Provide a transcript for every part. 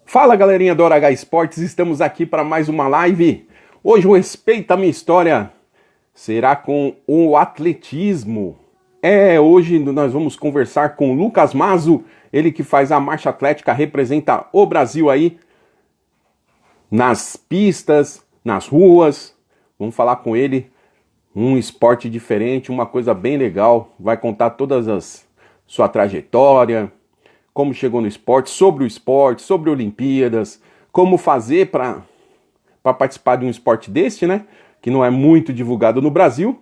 Fala galerinha do Hora H Esportes, estamos aqui para mais uma live. Hoje o Respeita a Minha História será com o atletismo. Hoje nós vamos conversar com o Lucas Mazo, ele que faz a marcha atlética, representa o Brasil aí nas pistas, nas ruas. Vamos falar com ele, um esporte diferente, uma coisa bem legal. Vai contar todas as sua trajetória, como chegou no esporte, sobre Olimpíadas, como fazer para participar de um esporte deste, né? Que não é muito divulgado no Brasil,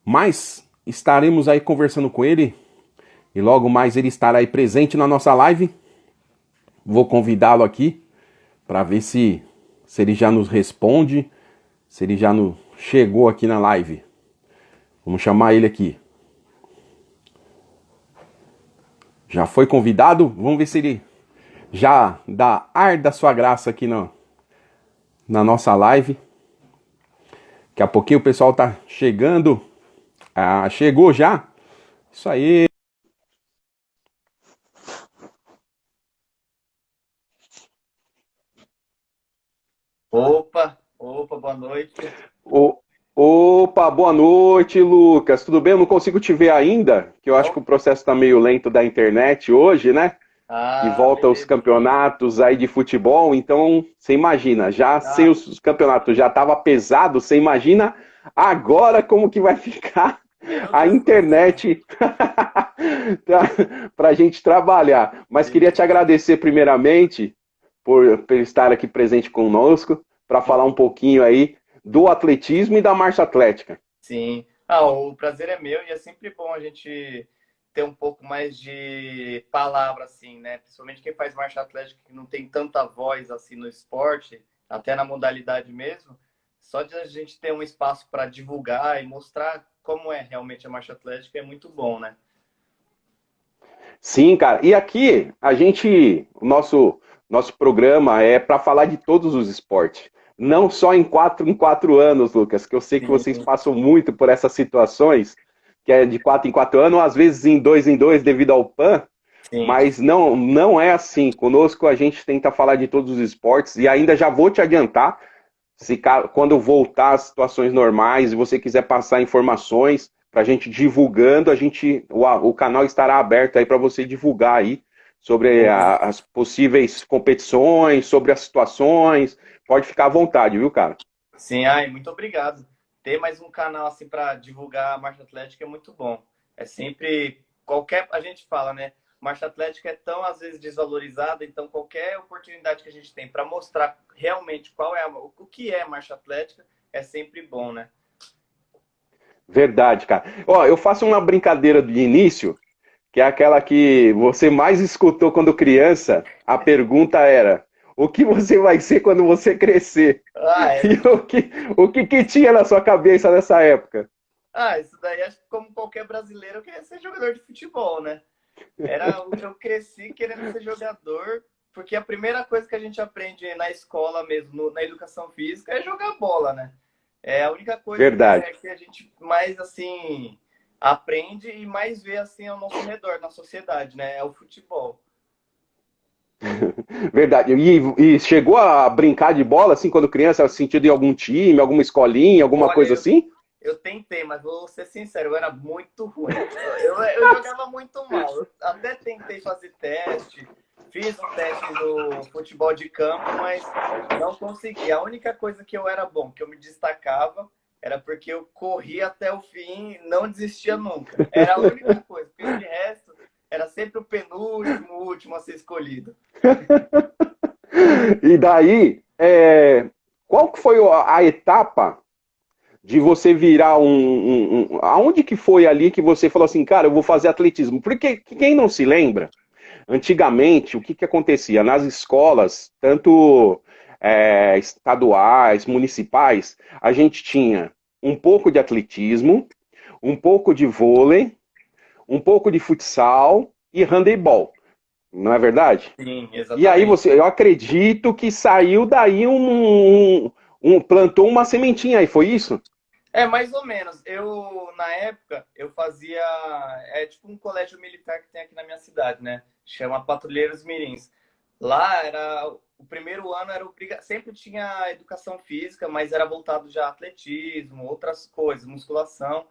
mas estaremos aí conversando com ele e logo mais ele estará aí presente na nossa live. Vou convidá-lo aqui para ver se ele já nos responde, se ele já chegou aqui na live. Vamos chamar ele aqui. Já foi convidado? Vamos ver se ele já dá ar da sua graça aqui na nossa live. Daqui a pouquinho o pessoal tá chegando. Ah, chegou já? Isso aí. Opa, boa noite. O, Opa, boa noite, Lucas. Tudo bem? Eu não consigo te ver ainda, que eu acho que Não? o processo tá meio lento da internet hoje, né? Que Ah, volta os beleza. campeonatos aí de futebol, então você imagina, já sem Ah, os campeonatos já estava pesado, você imagina agora como que vai ficar meu a Deus do céu. internet para a gente trabalhar. Mas queria te Beleza. agradecer primeiramente por estar aqui presente conosco, para falar um Uhum. pouquinho aí do atletismo e da marcha atlética. Sim. Ah, o prazer é meu e é sempre bom a gente ter um pouco mais de palavra, assim, né? Principalmente quem faz marcha atlética que não tem tanta voz assim no esporte, até na modalidade mesmo. Só de a gente ter um espaço para divulgar e mostrar como é realmente a marcha atlética é muito bom, né? Sim, cara. E aqui o nosso programa é para falar de todos os esportes, não só em quatro anos, Lucas. Que eu sei que vocês Sim, passam muito por essas situações, que é de 4 em 4 anos, às vezes em dois devido ao PAN, sim. mas não é assim. Conosco a gente tenta falar de todos os esportes e ainda já vou te adiantar, quando voltar às situações normais e você quiser passar informações para a gente divulgando, o canal estará aberto aí para você divulgar aí sobre as possíveis competições, sobre as situações. Pode ficar à vontade, viu, cara? Sim, ai, muito obrigado. Ter mais um canal assim para divulgar a marcha atlética é muito bom. É sempre qualquer a gente fala, né? Marcha atlética é tão às vezes desvalorizada, então qualquer oportunidade que a gente tem para mostrar realmente o que é marcha atlética é sempre bom, né? Verdade, cara. Ó, eu faço uma brincadeira de início, que é aquela que você mais escutou quando criança. A pergunta era: o que você vai ser quando você crescer? Ah, E o que tinha na sua cabeça nessa época? isso daí acho que como qualquer brasileiro eu queria ser jogador de futebol, né? Eu cresci querendo ser jogador, porque a primeira coisa que a gente aprende na escola mesmo, na educação física, é jogar bola, né? É a única coisa Verdade. que a gente mais assim aprende e mais vê assim ao nosso redor na sociedade, né? É o futebol. Verdade. E chegou a brincar de bola assim quando criança, sentido em algum time, alguma escolinha, alguma Olha, coisa assim? eu tentei, mas vou ser sincero, eu era muito ruim. Eu jogava muito mal. Eu até tentei fazer teste, fiz um teste no futebol de campo, mas não consegui. A única coisa que eu era bom, que eu me destacava, era porque eu corria até o fim e não desistia nunca. Era a única coisa, porque de resto era sempre o penúltimo, o último a ser escolhido. E daí, qual que foi a etapa de você virar aonde que foi ali que você falou assim, cara, eu vou fazer atletismo? Porque quem não se lembra, antigamente, o que acontecia? Nas escolas, tanto estaduais, municipais, a gente tinha um pouco de atletismo, um pouco de vôlei, um pouco de futsal e handebol, não é verdade? Sim, E aí exatamente. eu acredito que saiu daí plantou uma sementinha aí, foi isso? É, mais ou menos. Na época, eu fazia. É tipo um colégio militar que tem aqui na minha cidade, né? Chama Patrulheiros Mirins. Lá era o primeiro ano era sempre tinha educação física, mas era voltado já a atletismo, outras coisas, musculação.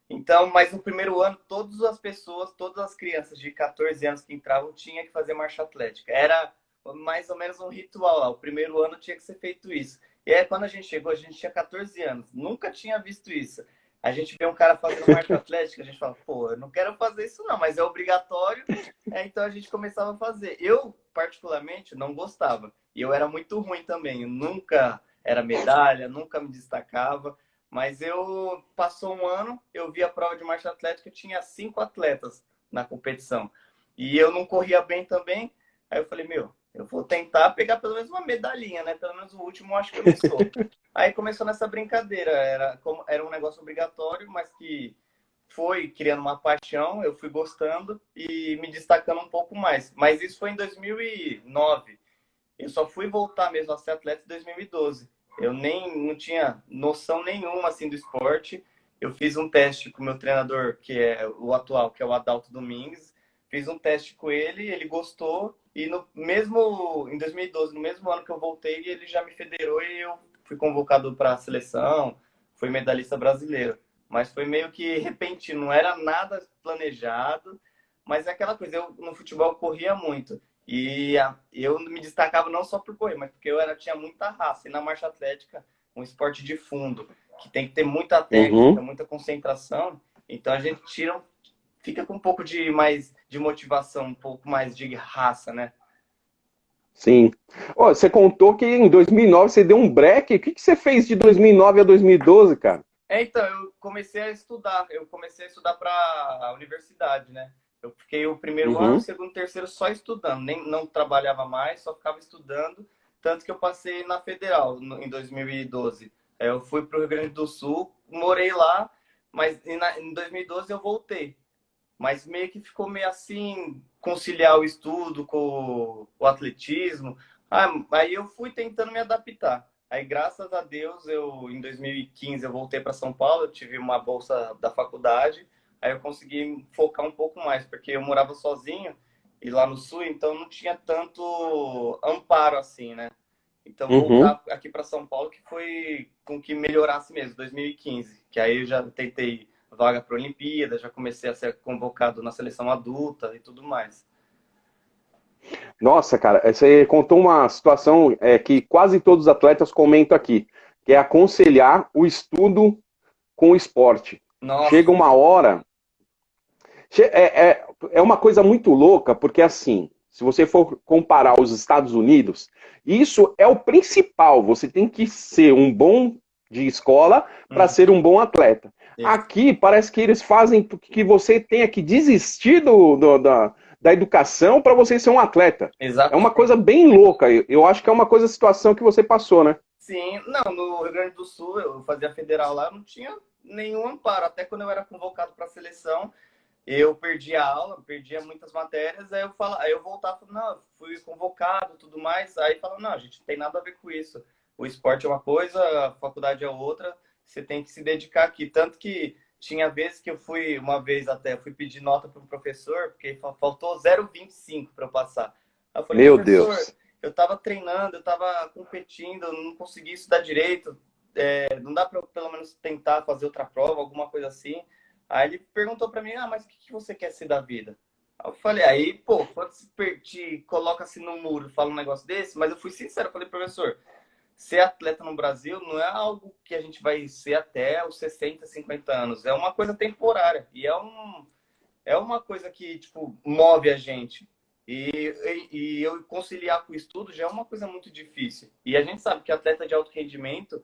Então, mas no primeiro ano todas as pessoas, todas as crianças de 14 anos que entravam tinha que fazer marcha atlética. Era mais ou menos um ritual lá. O primeiro ano tinha que ser feito isso. E aí quando a gente chegou, a gente tinha 14 anos, nunca tinha visto isso. A gente vê um cara fazendo marcha atlética, a gente fala, pô, eu não quero fazer isso não, mas é obrigatório. Então a gente começava a fazer. Eu, particularmente, não gostava. E eu era muito ruim também. Eu nunca era medalha, nunca me destacava. Mas eu passou um ano, eu vi a prova de marcha atlética, tinha 5 atletas na competição. E eu não corria bem também. Aí eu falei, meu, eu vou tentar pegar pelo menos uma medalhinha, né? Pelo menos o último eu acho que eu não sou. Aí começou nessa brincadeira. Era um negócio obrigatório, mas que foi criando uma paixão, eu fui gostando e me destacando um pouco mais. Mas isso foi em 2009. Eu só fui voltar mesmo a ser atleta em 2012. Eu nem não tinha noção nenhuma assim do esporte. Eu fiz um teste com o meu treinador, que é o atual, que é o Adalto Domingues. Fiz um teste com ele, ele gostou e no mesmo em 2012, no mesmo ano que eu voltei, ele já me federou e eu fui convocado para a seleção, fui medalhista brasileiro. Mas foi meio que repentino, não era nada planejado, mas é aquela coisa, eu no futebol corria muito. E eu me destacava não só por correr, mas porque tinha muita raça. E na marcha atlética, um esporte de fundo, que tem que ter muita técnica, Uhum. muita concentração. Então a gente fica com um pouco de mais de motivação, um pouco mais de raça, né? Sim. Ó, você contou que em 2009 você deu um break. O que que você fez de 2009 a 2012, cara? Então, eu comecei a estudar. Eu comecei a estudar para a universidade, né? Eu fiquei o primeiro ano, o Uhum. segundo, terceiro só estudando. Nem não trabalhava mais, só ficava estudando. Tanto que eu passei na Federal em 2012. Eu fui para o Rio Grande do Sul, morei lá, mas em 2012 eu voltei. Mas meio que ficou meio assim, conciliar o estudo com o atletismo. Aí eu fui tentando me adaptar. Aí, graças a Deus, em 2015 eu voltei para São Paulo, eu tive uma bolsa da faculdade, aí eu consegui focar um pouco mais, porque eu morava sozinho e lá no sul, então não tinha tanto amparo assim, né? Então Uhum. voltar aqui para São Paulo que foi com que melhorasse mesmo, 2015, que aí eu já tentei vaga para a Olimpíada, já comecei a ser convocado na seleção adulta e tudo mais. Nossa, cara, você contou uma situação que quase todos os atletas comentam aqui, que é aconselhar o estudo com o esporte. Chega Nossa, uma hora. É uma coisa muito louca, porque assim, se você for comparar os Estados Unidos, isso é o principal. Você tem que ser um bom de escola para uhum, ser um bom atleta. isso. Aqui parece que eles fazem que você tenha que desistir da educação para você ser um atleta. É uma Exatamente. coisa bem louca. Eu acho que é uma coisa, situação que você passou, né? Sim, não, no Rio Grande do Sul, eu fazia federal lá, não tinha nenhum amparo. Até quando eu era convocado para a seleção, eu perdia a aula, perdia muitas matérias, aí eu voltava, não, eu fui convocado, tudo mais, aí fala, não, a gente não tem nada a ver com isso. O esporte é uma coisa, a faculdade é outra, você tem que se dedicar aqui. Tanto que tinha vezes que eu fui, uma vez até, fui pedir nota para o professor, porque faltou 0,25 para eu passar. Aí eu falei, Meu professor, Deus. eu estava treinando, eu estava competindo, eu não consegui estudar direito, não dá para pelo menos tentar fazer outra prova, alguma coisa assim. Aí ele perguntou para mim, mas o que, que você quer ser da vida? Aí eu falei, aí, pô, quando se te coloca assim no muro e fala um negócio desse, mas eu fui sincero, eu falei, professor, ser atleta no Brasil não é algo que a gente vai ser até os 60, 50 anos, é uma coisa temporária, e é uma coisa que, tipo, move a gente. E eu conciliar com o estudo já é uma coisa muito difícil. E a gente sabe que atleta de alto rendimento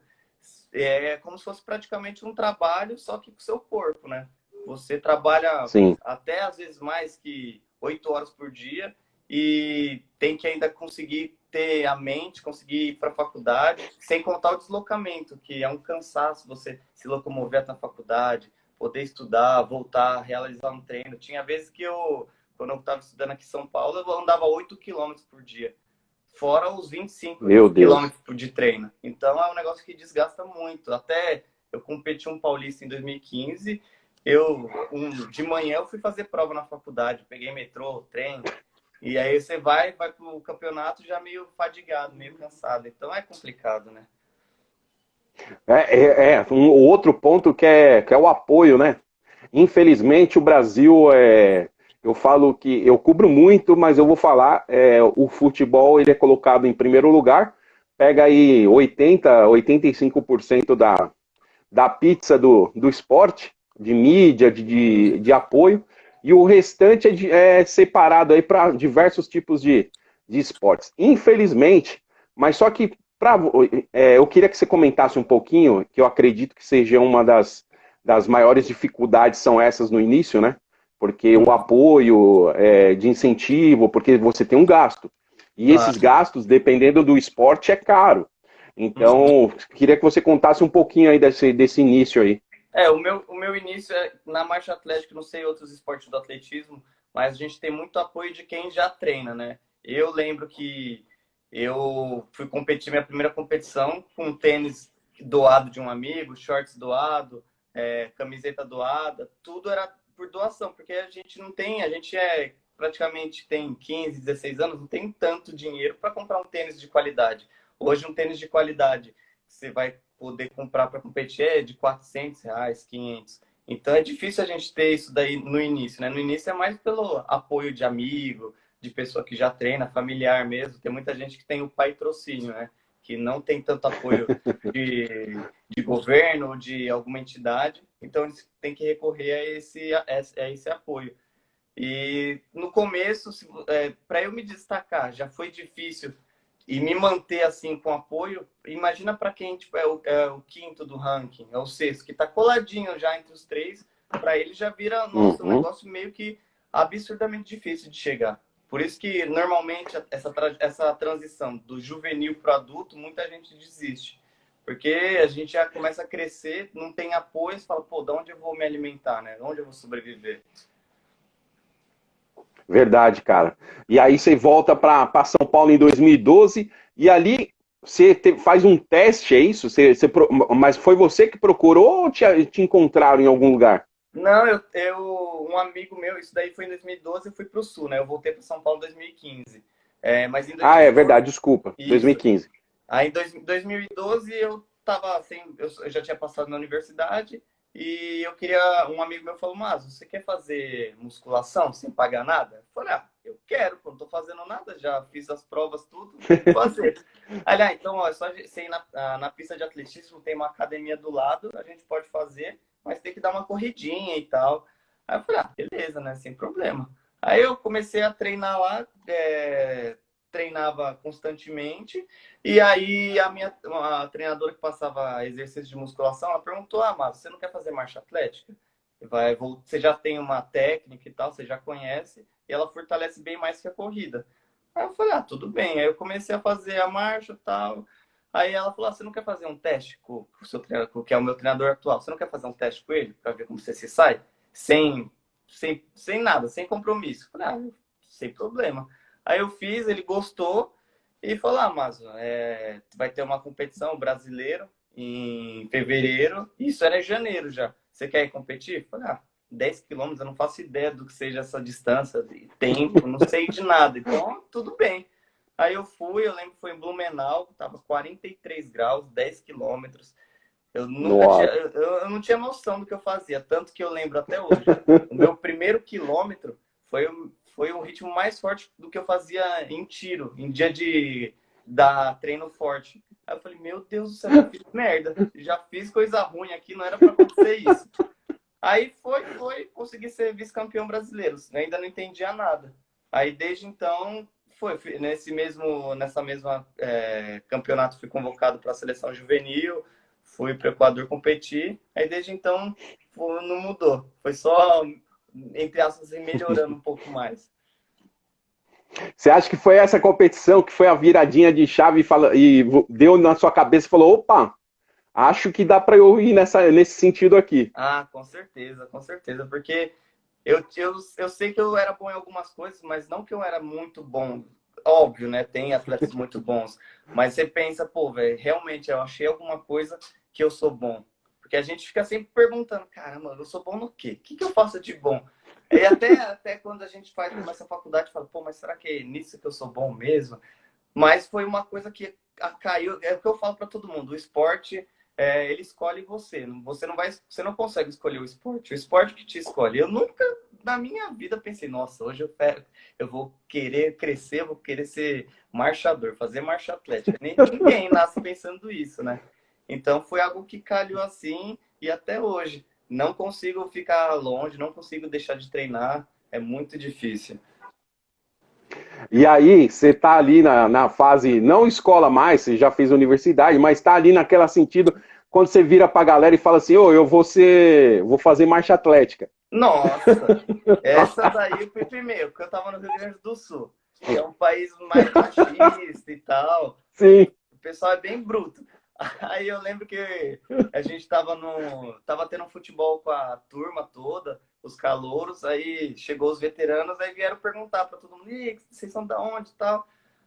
é como se fosse praticamente um trabalho, só que com o seu corpo, né? Você trabalha Sim. até às vezes mais que 8 horas por dia e tem que ainda conseguir ter a mente, conseguir ir para a faculdade, sem contar o deslocamento, que é um cansaço você se locomover até a faculdade, poder estudar, voltar, realizar um treino. Tinha vezes que quando eu estava estudando aqui em São Paulo, eu andava 8 quilômetros por dia, fora os 25 Meu Deus. quilômetros de treino. Então é um negócio que desgasta muito. Até eu competi um paulista em 2015, de manhã eu fui fazer prova na faculdade, peguei metrô, trem. E aí você vai pro campeonato já meio fadigado, meio cansado. Então é complicado, né? Um outro ponto que é o apoio, né? Infelizmente, o Brasil, eu falo que eu cubro muito, mas eu vou falar, o futebol ele é colocado em primeiro lugar, pega aí 85% da pizza do esporte, de mídia, de apoio, e o restante é separado aí para diversos tipos de esportes. Infelizmente, mas só que eu queria que você comentasse um pouquinho, que eu acredito que seja uma das maiores dificuldades são essas no início, né? Porque o apoio de incentivo, porque você tem um gasto. E esses Claro. gastos, dependendo do esporte, é caro. Uhum. Então, queria que você contasse um pouquinho aí desse início aí. O meu início é na marcha atlética, não sei outros esportes do atletismo, mas a gente tem muito apoio de quem já treina, né? Eu lembro que eu fui competir minha primeira competição com tênis doado de um amigo, shorts doado, camiseta doada, tudo era por doação, porque a gente não tem, a gente praticamente tem 15, 16 anos, não tem tanto dinheiro para comprar um tênis de qualidade. Hoje um tênis de qualidade você vai poder comprar para competir é de R$ 400, 500. Então é difícil a gente ter isso daí no início, né? No início é mais pelo apoio de amigo, de pessoa que já treina, familiar mesmo. Tem muita gente que tem o patrocínio, né? Que não tem tanto apoio de governo ou de alguma entidade. Então eles têm que recorrer a esse apoio. E no começo, para eu me destacar, já foi difícil e me manter assim com apoio. Imagina para quem tipo, é o quinto do ranking, é o sexto, que está coladinho já entre os três, para ele já vira, nossa, um Uhum. negócio meio que absurdamente difícil de chegar. Por isso que normalmente essa transição do juvenil para o adulto, muita gente desiste. Porque a gente já começa a crescer, não tem apoio, você fala, pô, de onde eu vou me alimentar, né? De onde eu vou sobreviver? Verdade, cara. E aí você volta para São Paulo em 2012 e ali você faz um teste, é isso? Mas foi você que procurou ou te encontraram em algum lugar? Não, um amigo meu, isso daí foi em 2012, eu fui para o Sul, né? Eu voltei para São Paulo em 2015. Mas em Ah, é 2012, verdade, desculpa. isso. 2015. Aí em 2012 eu tava assim, eu já tinha passado na universidade e um amigo meu falou, mas você quer fazer musculação sem pagar nada? Eu falei, eu quero, pô, não tô fazendo nada, já fiz as provas, tudo, vamos fazer. Aliás, então, ó, é só você ir na pista de atletismo, tem uma academia do lado, a gente pode fazer, mas tem que dar uma corridinha e tal. Aí eu falei, beleza, né, sem problema. Aí eu comecei a treinar lá, treinava constantemente, e aí a treinadora que passava exercício de musculação, ela perguntou, mas você não quer fazer marcha atlética? Você já tem uma técnica e tal, você já conhece, e ela fortalece bem mais que a corrida. Aí eu falei, tudo bem. Aí eu comecei a fazer a marcha e tal. Aí ela falou, você não quer fazer um teste com o seu treinador, que é o meu treinador atual? Você não quer fazer um teste com ele para ver como você se sai? Sem nada, sem compromisso. Eu falei, sem problema. Aí eu fiz, ele gostou e falou, Márcio, vai ter uma competição brasileira em fevereiro. Isso era em janeiro já. Você quer ir competir? Eu falei, 10 quilômetros, eu não faço ideia do que seja essa distância, de tempo, não sei de nada. Então, tudo bem. Aí eu fui, eu lembro que foi em Blumenau, tava 43 graus, 10 quilômetros. Eu nunca tinha, Nossa. eu não tinha noção do que eu fazia, tanto que eu lembro até hoje. O meu primeiro quilômetro foi um ritmo mais forte do que eu fazia em tiro, em dia de dar treino forte. Aí eu falei, meu Deus do céu, já fiz merda, já fiz coisa ruim aqui, não era para acontecer isso. Aí consegui ser vice-campeão brasileiro, ainda não entendia nada. Aí desde então, nessa mesma campeonato fui convocado para a seleção juvenil, fui para o Equador competir, aí desde então não mudou, foi só, entre aspas, melhorando um pouco mais. Você acha que foi essa competição que foi a viradinha de chave e deu na sua cabeça e falou: opa, acho que dá para eu ir nesse sentido aqui? Com certeza, porque eu sei que eu era bom em algumas coisas, mas não que eu era muito bom. Óbvio, né? Tem atletas muito bons. Mas você pensa, pô, velho, realmente eu achei alguma coisa que eu sou bom. Porque a gente fica sempre perguntando, caramba, eu sou bom no quê? O que eu faço de bom? E até quando a gente começa a faculdade, fala, pô, mas será que é nisso que eu sou bom mesmo? Mas foi uma coisa que caiu, é o que eu falo para todo mundo, o esporte, ele escolhe você. Você não consegue escolher o esporte que te escolhe. Eu nunca, na minha vida, pensei, nossa, hoje eu vou querer crescer, eu vou querer ser marchador, fazer marcha atlética. Ninguém nasce pensando isso, né? Então foi algo que calhou assim e até hoje. Não consigo ficar longe, não consigo deixar de treinar, é muito difícil. E aí, você tá ali na fase, não escola mais, você já fez universidade, mas tá ali naquela sentido, quando você vira pra galera e fala assim, ô, vou fazer marcha atlética. Nossa, essa daí foi primeiro, porque eu tava no Rio Grande do Sul, que é um país mais machista e tal. Sim. O pessoal é bem bruto. Aí eu lembro que a gente tava tendo um futebol com a turma toda, os calouros, aí chegou os veteranos, aí vieram perguntar para todo mundo, e vocês são da onde e tal.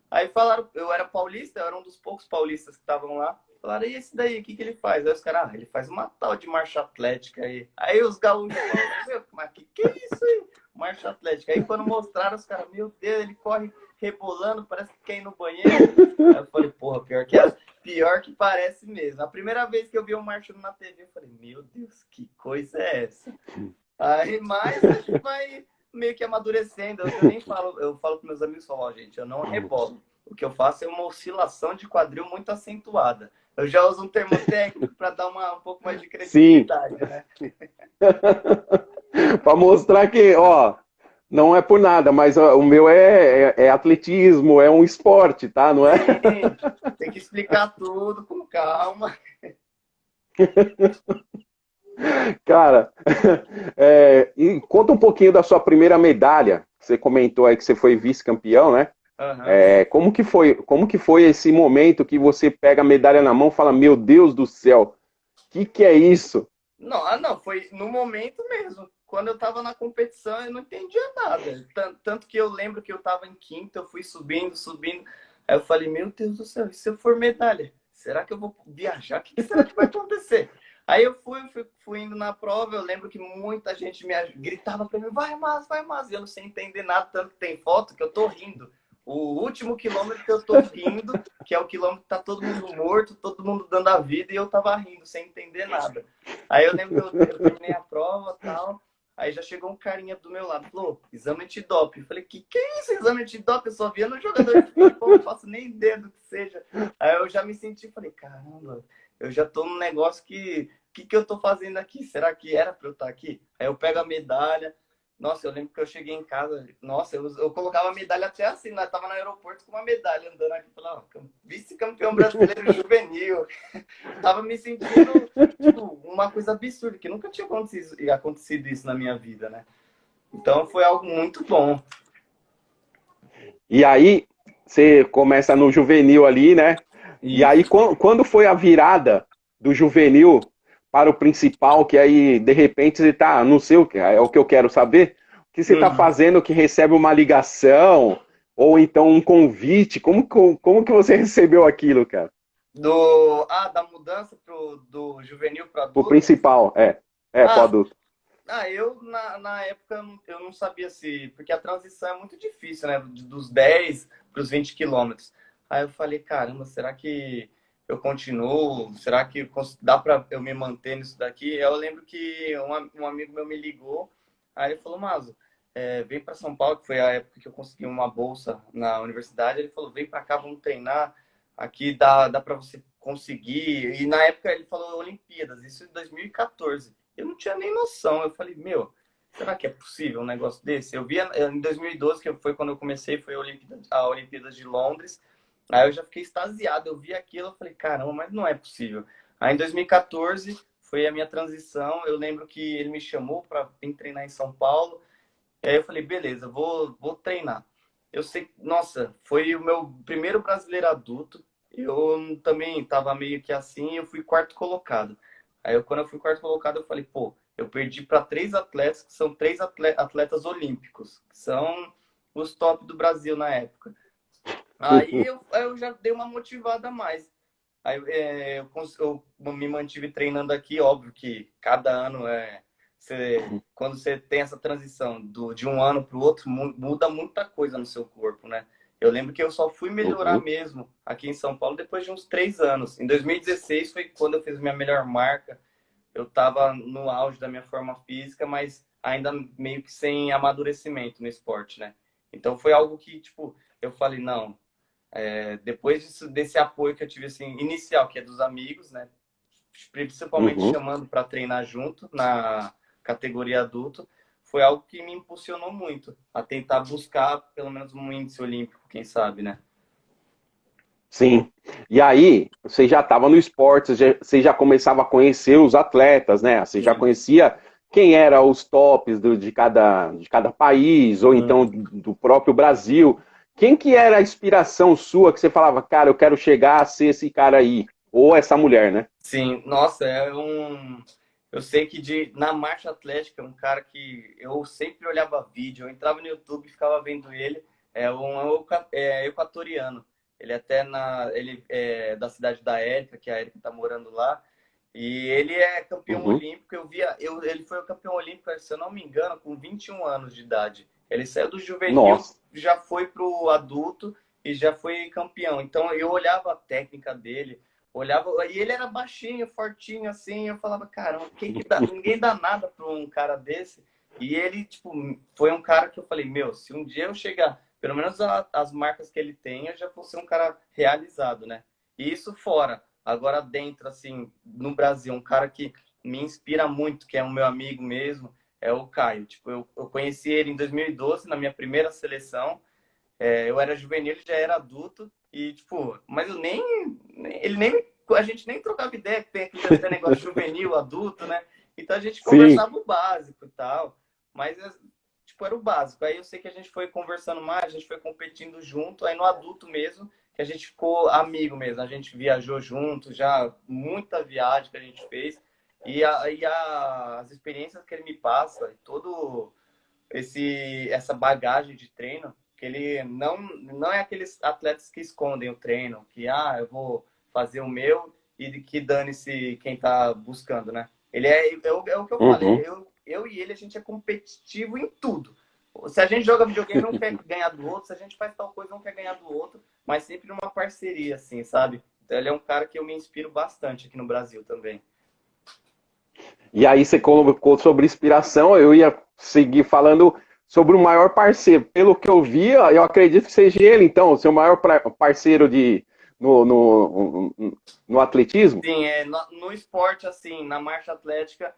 Aí falaram, eu era paulista, eu era um dos poucos paulistas que estavam lá. Falaram, e esse daí, o que ele faz? Aí os caras, ele faz uma tal de marcha atlética aí. Aí os gaúchos falaram, meu, mas que é isso aí? Marcha atlética. Aí quando mostraram, os caras, meu Deus, ele corre rebolando, parece que quer ir no banheiro. Aí eu falei, porra, pior que parece mesmo. A primeira vez que eu vi um marchando na TV, eu falei, meu Deus, que coisa é essa? Aí, mas a gente vai meio que amadurecendo. Eu nem falo, eu falo com meus amigos, falo, ó, gente, eu não rebolo. O que eu faço é uma oscilação de quadril muito acentuada. Eu já uso um termo técnico para dar um pouco mais de Sim. credibilidade, né? Para mostrar que, ó, não é por nada, mas ó, o meu é atletismo, é um esporte, tá? Não é? Sim, tem que explicar tudo com calma. Cara, e conta um pouquinho da sua primeira medalha. Você comentou aí que você foi vice-campeão, né? Uhum. Como que foi esse momento que você pega a medalha na mão e fala, meu Deus do céu, que é isso? Não, não, foi no momento mesmo. Quando eu tava na competição, eu não entendia nada. Tanto que eu lembro que eu tava em quinto, eu fui subindo, subindo. Aí eu falei, meu Deus do céu, e se eu for medalha? Será que eu vou viajar? O que será que vai acontecer? Aí eu fui indo na prova, eu lembro que muita gente gritava pra mim, vai mais, vai mais. E eu não sei entender nada, tanto que tem foto que eu tô rindo. O último quilômetro que eu tô rindo, que é o quilômetro que tá todo mundo morto, todo mundo dando a vida, e eu tava rindo, sem entender nada. Aí eu lembro que eu terminei a prova e tal. Aí já chegou um carinha do meu lado, falou, exame antidoping. Eu falei, que é isso, exame antidoping? Eu só via no jogador de futebol, não faço nem ideia do que seja. Aí eu já me senti, falei, caramba, eu já tô num negócio que eu tô fazendo aqui? Será que era pra eu estar aqui? Aí eu pego a medalha. Nossa, eu lembro que eu cheguei em casa, nossa, eu colocava a medalha até assim, nós tava no aeroporto com uma medalha andando aqui, falava, vice-campeão brasileiro juvenil. Tava me sentindo, tipo, uma coisa absurda, que nunca tinha acontecido isso na minha vida, né? Então foi algo muito bom. E aí, você começa no juvenil ali, né? E aí, Isso. quando foi a virada do juvenil para o principal, que aí, de repente, você tá, não sei o que, é o que eu quero saber, o que você tá Uhum. fazendo que recebe uma ligação, ou então um convite, como que você recebeu aquilo, cara? Da mudança do juvenil para O adulto? principal, pro Ah, adulto. eu na época eu não sabia se. Porque a transição é muito difícil, né? Dos 10 para os 20 quilômetros. Aí eu falei, caramba, será que eu continuo? Será que dá para eu me manter nisso daqui? Eu lembro que um amigo meu me ligou, aí ele falou, Mazo, vem para São Paulo, que foi a época que eu consegui uma bolsa na universidade. Ele falou, vem para cá, vamos treinar. Aqui dá para você conseguir. E na época ele falou Olimpíadas, isso em 2014. Eu não tinha nem noção. Eu falei, meu, será que é possível um negócio desse? Eu vi em 2012, que foi quando eu comecei, foi a Olimpíada de Londres. Aí eu já fiquei extasiado. Eu vi aquilo, eu falei, caramba, mas não é possível. Aí em 2014 foi a minha transição. Eu lembro que ele me chamou para vir treinar em São Paulo. E aí eu falei, beleza, vou treinar. Eu sei, nossa, foi o meu primeiro brasileiro adulto. Eu também estava meio que assim, eu fui quarto colocado. Quando eu fui quarto colocado, eu falei, pô, eu perdi para três atletas, que são três atletas olímpicos, que são os top do Brasil na época. Aí eu já dei uma motivada a mais. Eu me mantive treinando aqui, óbvio que cada ano quando você tem essa transição de um ano para o outro, muda muita coisa no seu corpo, né? Eu lembro que eu só fui melhorar Uhum. mesmo aqui em São Paulo depois de uns 3 anos. Em 2016 foi quando eu fiz minha melhor marca. Eu estava no auge da minha forma física, mas ainda meio que sem amadurecimento no esporte, né? Então foi algo que, tipo, eu falei, não, depois desse apoio que eu tive, assim, inicial, que é dos amigos, né? Principalmente Uhum. chamando para treinar junto na categoria adulto, foi algo que me impulsionou muito a tentar buscar pelo menos um índice olímpico, quem sabe, né? Sim. E aí, você já estava no esporte, você já começava a conhecer os atletas, né? Você já Sim, conhecia quem eram os tops de cada país, ou então sim. do próprio Brasil. Quem que era a inspiração sua que você falava, cara, eu quero chegar a ser esse cara aí? Ou essa mulher, né? Sim, nossa, eu sei que na marcha atlética, um cara que eu sempre olhava vídeo, eu entrava no YouTube e ficava vendo ele, equatoriano. Ele ele é da cidade da Érica, que a Érica tá morando lá, e ele é campeão Uhum. olímpico. Ele foi o campeão olímpico, se eu não me engano, com 21 anos de idade. Ele saiu do juvenil, Nossa. já foi pro adulto e já foi campeão. Então eu olhava a técnica dele, olhava, e ele era baixinho, fortinho, assim, eu falava, caramba, que dá? Ninguém dá nada para um cara desse. E ele, tipo, foi um cara que eu falei, meu, se um dia eu chegar, pelo menos as marcas que ele tem, eu já vou ser um cara realizado, né? E isso fora. Agora dentro, assim, no Brasil, um cara que me inspira muito, que é o meu amigo mesmo, é o Caio. Tipo, eu conheci ele em 2012, na minha primeira seleção. Eu era juvenil, ele já era adulto e, tipo, mas ele nem, a gente nem trocava ideia, que tem aquele até negócio juvenil, adulto, né? Então a gente Sim. conversava o básico e tal, mas, tipo, era o básico. Aí eu sei que a gente foi conversando mais, a gente foi competindo junto, aí no adulto mesmo, que a gente ficou amigo mesmo, a gente viajou junto, já muita viagem que a gente fez, as experiências que ele me passa, todo essa bagagem de treino, que ele não é aqueles atletas que escondem o treino, que eu vou fazer o meu e que dane-se quem tá buscando, né? Ele é o que eu falei, Uhum. eu e ele, a gente é competitivo em tudo. Se a gente joga videogame, um quer ganhar do outro, se a gente faz tal coisa, um quer ganhar do outro, mas sempre numa parceria, assim, sabe? Então, ele é um cara que eu me inspiro bastante aqui no Brasil também. E aí você colocou sobre inspiração, eu ia seguir falando sobre o maior parceiro. Pelo que eu vi, eu acredito que seja ele, então, o seu maior parceiro no atletismo. Sim, no esporte, assim, na marcha atlética,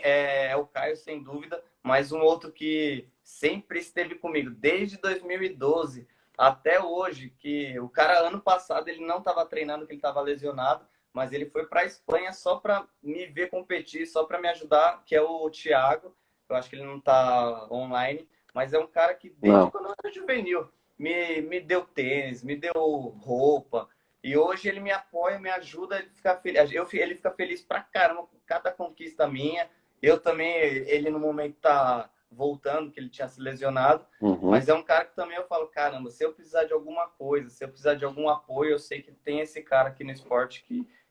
é o Caio, sem dúvida, mas um outro que sempre esteve comigo, desde 2012 até hoje, que o cara, ano passado, ele não estava treinando, que ele estava lesionado, mas ele foi para a Espanha só para me ver competir, só para me ajudar, que é o Thiago. Eu acho que ele não está online, mas é um cara que, desde Não. quando eu era juvenil, me deu tênis, me deu roupa, e hoje ele me apoia, me ajuda, ele fica feliz. Ele fica feliz pra caramba com cada conquista minha. Eu também, ele no momento tá voltando, que ele tinha se lesionado. Uhum. Mas é um cara que também eu falo, caramba, se eu precisar de alguma coisa, se eu precisar de algum apoio, eu sei que tem esse cara aqui no esporte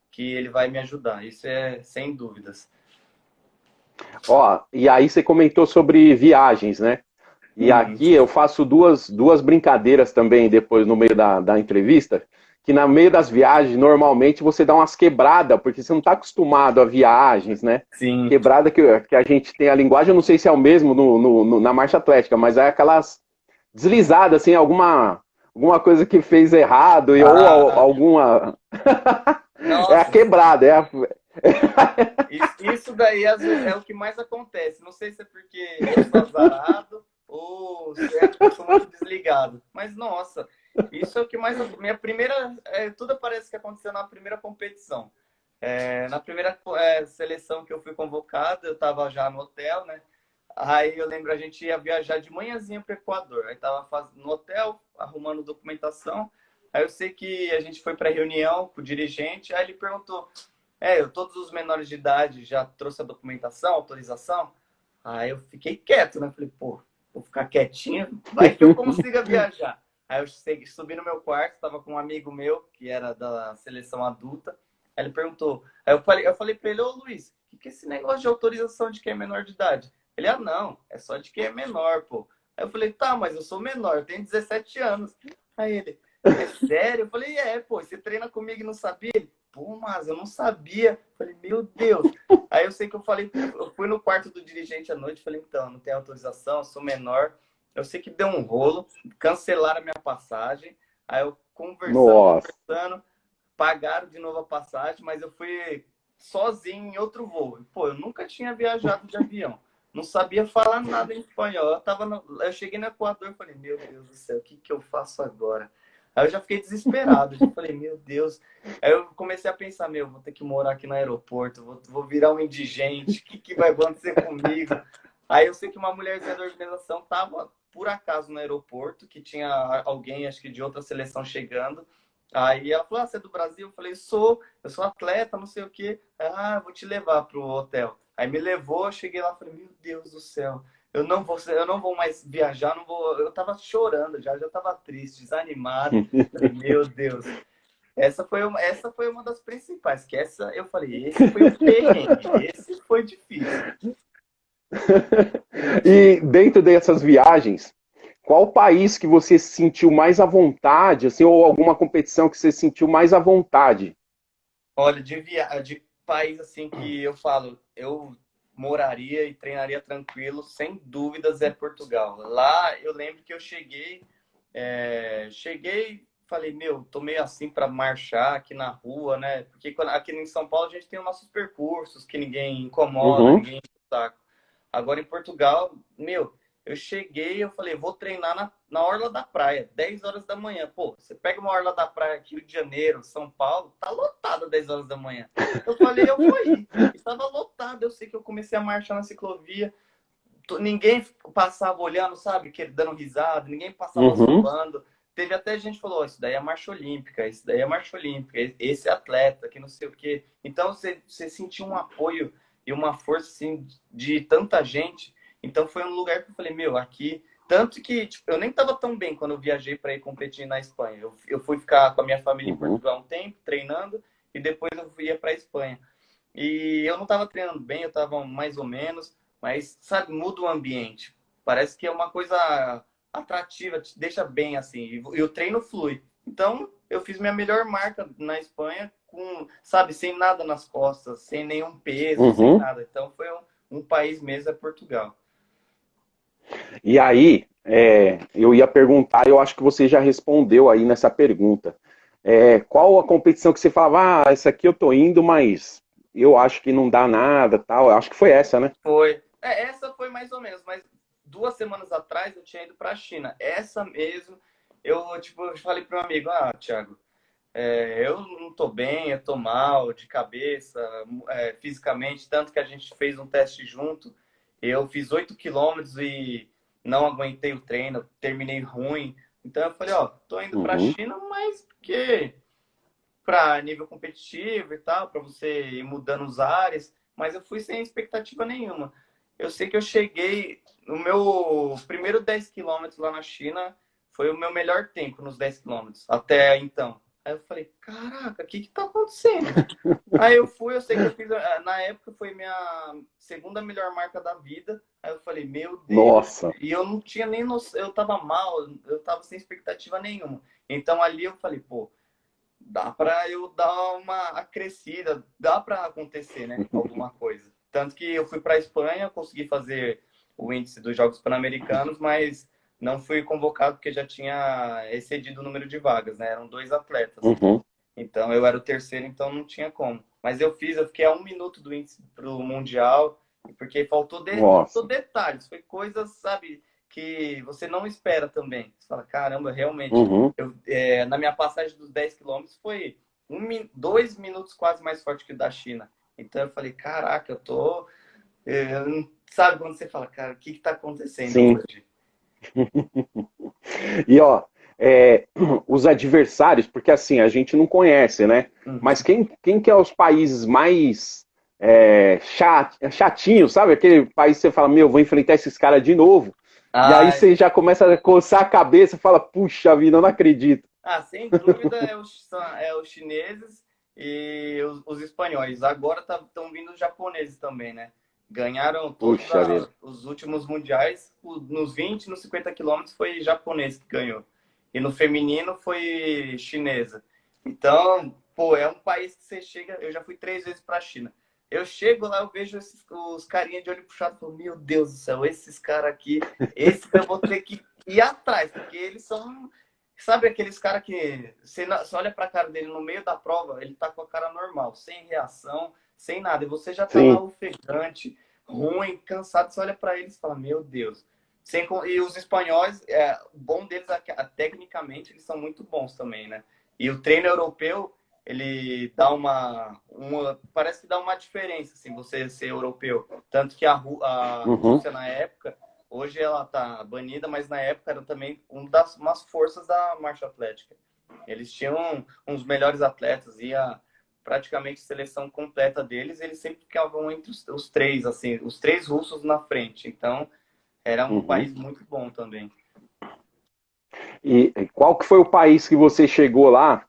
que ele vai me ajudar. Isso é sem dúvidas. Ó, e aí você comentou sobre viagens, né? E Uhum. aqui eu faço duas brincadeiras também depois no meio da entrevista, que no meio das viagens, normalmente você dá umas quebradas, porque você não está acostumado a viagens, né? Sim. Quebrada que a gente tem a linguagem, eu não sei se é o mesmo na marcha atlética, mas é aquelas deslizadas, assim, alguma coisa que fez errado, ou Ah, alguma. É a nossa, quebrada, isso daí às vezes é o que mais acontece. Não sei se é porque eu sou azarado ou se é porque eu sou muito desligado. Mas nossa, isso é o que mais. Minha primeira. Tudo parece que aconteceu na primeira competição. Na primeira seleção que eu fui convocado, eu estava já no hotel, né? Aí eu lembro a gente ia viajar de manhãzinha para o Equador. Aí tava no hotel, arrumando documentação. Aí eu sei que a gente foi para reunião com o dirigente. Aí ele perguntou: todos os menores de idade já trouxe a documentação, autorização? Aí eu fiquei quieto, né? Falei, pô, vou ficar quietinho, vai que eu consiga viajar. Aí eu subi no meu quarto, estava com um amigo meu, que era da seleção adulta. Aí ele perguntou, aí eu falei para ele, ô Luiz, que é esse negócio de autorização de quem é menor de idade? Ele, ah, não, é só de quem é menor, pô. Aí eu falei, tá, mas eu sou menor, eu tenho 17 anos. Aí ele, é sério? Eu falei, pô, você treina comigo e não sabia? Ele, pô, mas eu não sabia. Eu falei, meu Deus. Aí eu sei que eu falei, eu fui no quarto do dirigente à noite, falei, então, não tem autorização, eu sou menor. Eu sei que deu um rolo, cancelaram a minha passagem. Aí eu Nossa. conversando, pagaram de novo a passagem, mas eu fui sozinho em outro voo. Pô, eu nunca tinha viajado de avião. Não sabia falar nada em espanhol. Eu cheguei no Equador e falei, meu Deus do céu, o que que eu faço agora? Aí eu já fiquei desesperado. Já falei, meu Deus. Aí eu comecei a pensar, meu, vou ter que morar aqui no aeroporto, vou virar um indigente, o que que vai acontecer comigo? Aí eu sei que uma mulherzinha da organização estava, por acaso, no aeroporto, que tinha alguém, acho que de outra seleção chegando. Aí ela falou, ah, você é do Brasil? Eu falei, eu sou atleta, não sei o quê. Ah, vou te levar pro hotel. Aí me levou, eu cheguei lá e falei, meu Deus do céu, eu não vou mais viajar, não vou. Eu tava chorando já tava triste, desanimado. Falei, meu Deus. Essa foi uma das principais, que essa eu falei, esse foi o perrengue, esse foi difícil. E dentro dessas viagens, qual país que você se sentiu mais à vontade, assim, ou alguma competição que você se sentiu mais à vontade? Olha, de país assim que eu falo, eu moraria e treinaria tranquilo, sem dúvidas, é Portugal. Lá eu lembro que eu cheguei, falei, meu, tô meio assim para marchar aqui na rua, né? Porque aqui em São Paulo a gente tem os nossos percursos que ninguém incomoda, Uhum, ninguém enche o saco. Agora em Portugal, meu, eu cheguei, eu falei, vou treinar na orla da praia, 10 horas da manhã. Pô, você pega uma orla da praia aqui, Rio de Janeiro, São Paulo, tá lotada 10 horas da manhã. Eu falei, eu vou ir. Estava lotado, eu sei que eu comecei a marchar na ciclovia, ninguém passava olhando, sabe, dando risada, ninguém passava uhum, zoando. Teve até gente que falou, oh, isso daí é marcha olímpica, isso daí é marcha olímpica, esse é atleta, que não sei o quê. Então você sentiu um apoio e uma força assim, de tanta gente. Então foi um lugar que eu falei, meu, aqui. Tanto que tipo, eu nem estava tão bem quando eu viajei para ir competir na Espanha. Eu fui ficar com a minha família em uhum. Portugal um tempo, treinando, e depois eu ia para a Espanha. E eu não estava treinando bem, eu estava mais ou menos, mas, sabe, muda o ambiente. Parece que é uma coisa atrativa, te deixa bem assim, e o treino flui. Então, eu fiz minha melhor marca na Espanha com, sabe, sem nada nas costas, sem nenhum peso, sem Uhum. nada. Então, foi um país mesmo, é Portugal. E aí, eu ia perguntar, eu acho que você já respondeu aí nessa pergunta. Qual a competição que você falava, essa aqui eu tô indo, mas eu acho que não dá nada, tal. Eu acho que foi essa, né? Foi. Essa foi mais ou menos, mas 2 semanas atrás eu tinha ido para a China. Essa mesmo, eu falei para um amigo, ah, Thiago, eu não tô bem, eu tô mal de cabeça, fisicamente, tanto que a gente fez um teste junto. Eu fiz 8 quilômetros e não aguentei o treino, terminei ruim. Então eu falei, ó, tô indo para a Uhum, China, mas que para nível competitivo e tal, para você ir mudando os ares, mas eu fui sem expectativa nenhuma. Eu sei que eu cheguei no meu primeiro 10 quilômetros lá na China, foi o meu melhor tempo nos 10 quilômetros, até então. Aí eu falei, caraca, o que que tá acontecendo? Aí eu fui, eu sei que eu fiz, na época foi minha segunda melhor marca da vida. Aí eu falei, meu Deus. nossa. E eu não tinha nem noção, eu tava mal, eu tava sem expectativa nenhuma. Então ali eu falei, pô, dá para eu dar uma acrescida, dá para acontecer, né? Alguma coisa. Tanto que eu fui para a Espanha, consegui fazer o índice dos Jogos Pan-Americanos, mas não fui convocado porque já tinha excedido o número de vagas, né? Eram dois atletas. Uhum, Então eu era o terceiro, então não tinha como. Mas eu fiquei a 1 minuto do índice para o Mundial, porque faltou nossa. detalhes, foi coisas, sabe, que você não espera também. Você fala, caramba, realmente, Uhum. na minha passagem dos 10 quilômetros foi 2 minutos quase mais forte que o da China. Então eu falei, caraca, sabe quando você fala, cara, o que está acontecendo Sim. hoje? E ó, os adversários, porque assim, a gente não conhece, né? Mas Uhum. quem que é os países mais chatinhos, sabe? Aquele país que você fala, meu, vou enfrentar esses caras de novo. E aí Ah, você já começa a coçar a cabeça e fala, puxa vida, eu não acredito. sem dúvida é os chineses e os espanhóis. Agora estão vindo os japoneses também, né? Ganharam todos Puxa vida. os últimos mundiais, nos 20, nos 50 quilômetros foi japonês que ganhou. E no feminino foi chinesa. Então, pô, é um país que você chega. Eu já fui 3 vezes para a China. Eu chego lá, eu vejo os carinha de olho puxado e falo, meu Deus do céu, esses caras aqui, esses eu vou ter que ir atrás, porque eles são. Sabe aqueles caras que você olha pra cara dele no meio da prova, ele tá com a cara normal, sem reação, sem nada. E você já tá lá Sim. ofegante, ruim, cansado. Você olha pra eles e fala, meu Deus. E os espanhóis, o bom deles, tecnicamente, eles são muito bons também, né? E o treino europeu, ele dá parece que dá uma diferença, assim, você ser europeu. Tanto que a Uhum. Rússia, na época, hoje ela tá banida, mas na época era também umas forças da marcha atlética. Eles tinham uns melhores atletas, praticamente seleção completa deles, eles sempre ficavam entre os três, assim, os três russos na frente. Então, era um Uhum. país muito bom também. E qual que foi o país que você chegou lá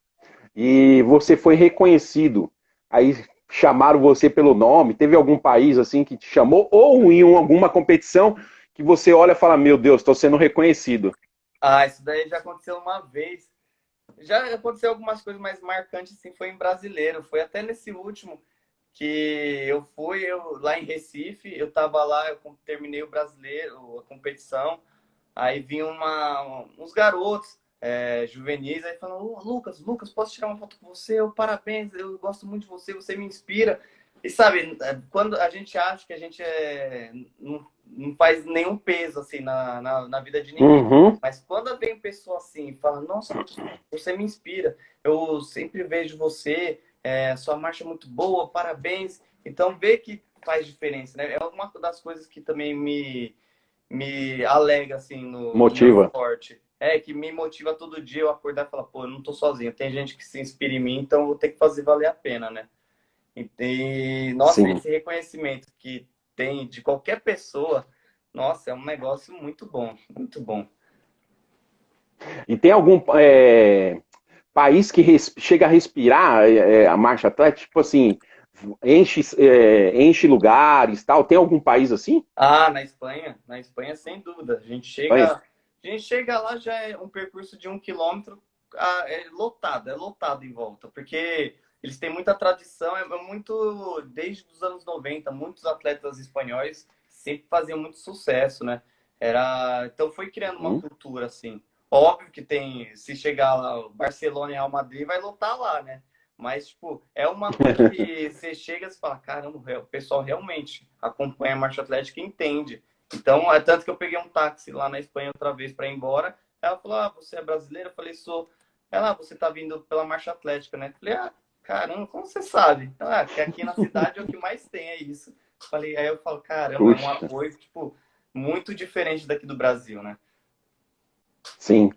e você foi reconhecido? Aí chamaram você pelo nome? Teve algum país assim que te chamou? Ou em alguma competição que você olha e fala, meu Deus, estou sendo reconhecido? Ah, isso daí já aconteceu uma vez. Já aconteceu algumas coisas mais marcantes, assim, foi em brasileiro. Foi até nesse último que lá em Recife, eu tava lá, eu terminei o brasileiro, a competição. Aí vinha uns garotos juvenis, aí falando, Lucas, posso tirar uma foto com você? Parabéns, eu gosto muito de você, você me inspira. E sabe, quando a gente acha que a gente não faz nenhum peso assim na vida de ninguém. Uhum. Mas quando vem pessoa assim e fala, nossa, Lucas, você me inspira, eu sempre vejo você, sua marcha é muito boa, parabéns. Então, vê que faz diferença, né? É uma das coisas que também me alegra, assim, no meu Motiva. esporte. É, que me motiva todo dia eu acordar e falar, pô, eu não tô sozinho. Tem gente que se inspira em mim, então eu vou ter que fazer valer a pena, né? Nossa, Sim. esse reconhecimento que tem de qualquer pessoa, nossa, é um negócio muito bom, muito bom. E tem algum país que chega a respirar a marcha atlética? Tipo assim, enche lugares tal. Tem algum país assim? Ah, na Espanha, sem dúvida. Espanha? A gente chega lá, já é um percurso de 1 quilômetro, é lotado em volta, porque eles têm muita tradição, muito, desde os anos 90, muitos atletas espanhóis sempre faziam muito sucesso, né? Então foi criando uma Uhum. cultura assim. Óbvio que se chegar lá, o Barcelona e Real Madrid vai lotar lá, né? Mas, tipo, é uma rua que você chega e fala, caramba, o pessoal realmente acompanha a marcha atlética e entende. Então, é tanto que eu peguei um táxi lá na Espanha outra vez para ir embora. Ela falou, você é brasileira? Eu falei, sou. Ela, você tá vindo pela marcha atlética, né? Eu falei, caramba, como você sabe? Ela, que aqui na cidade é o que mais tem, é isso. Aí eu falo, caramba, é um Puxa, apoio, tipo, muito diferente daqui do Brasil, né? sim.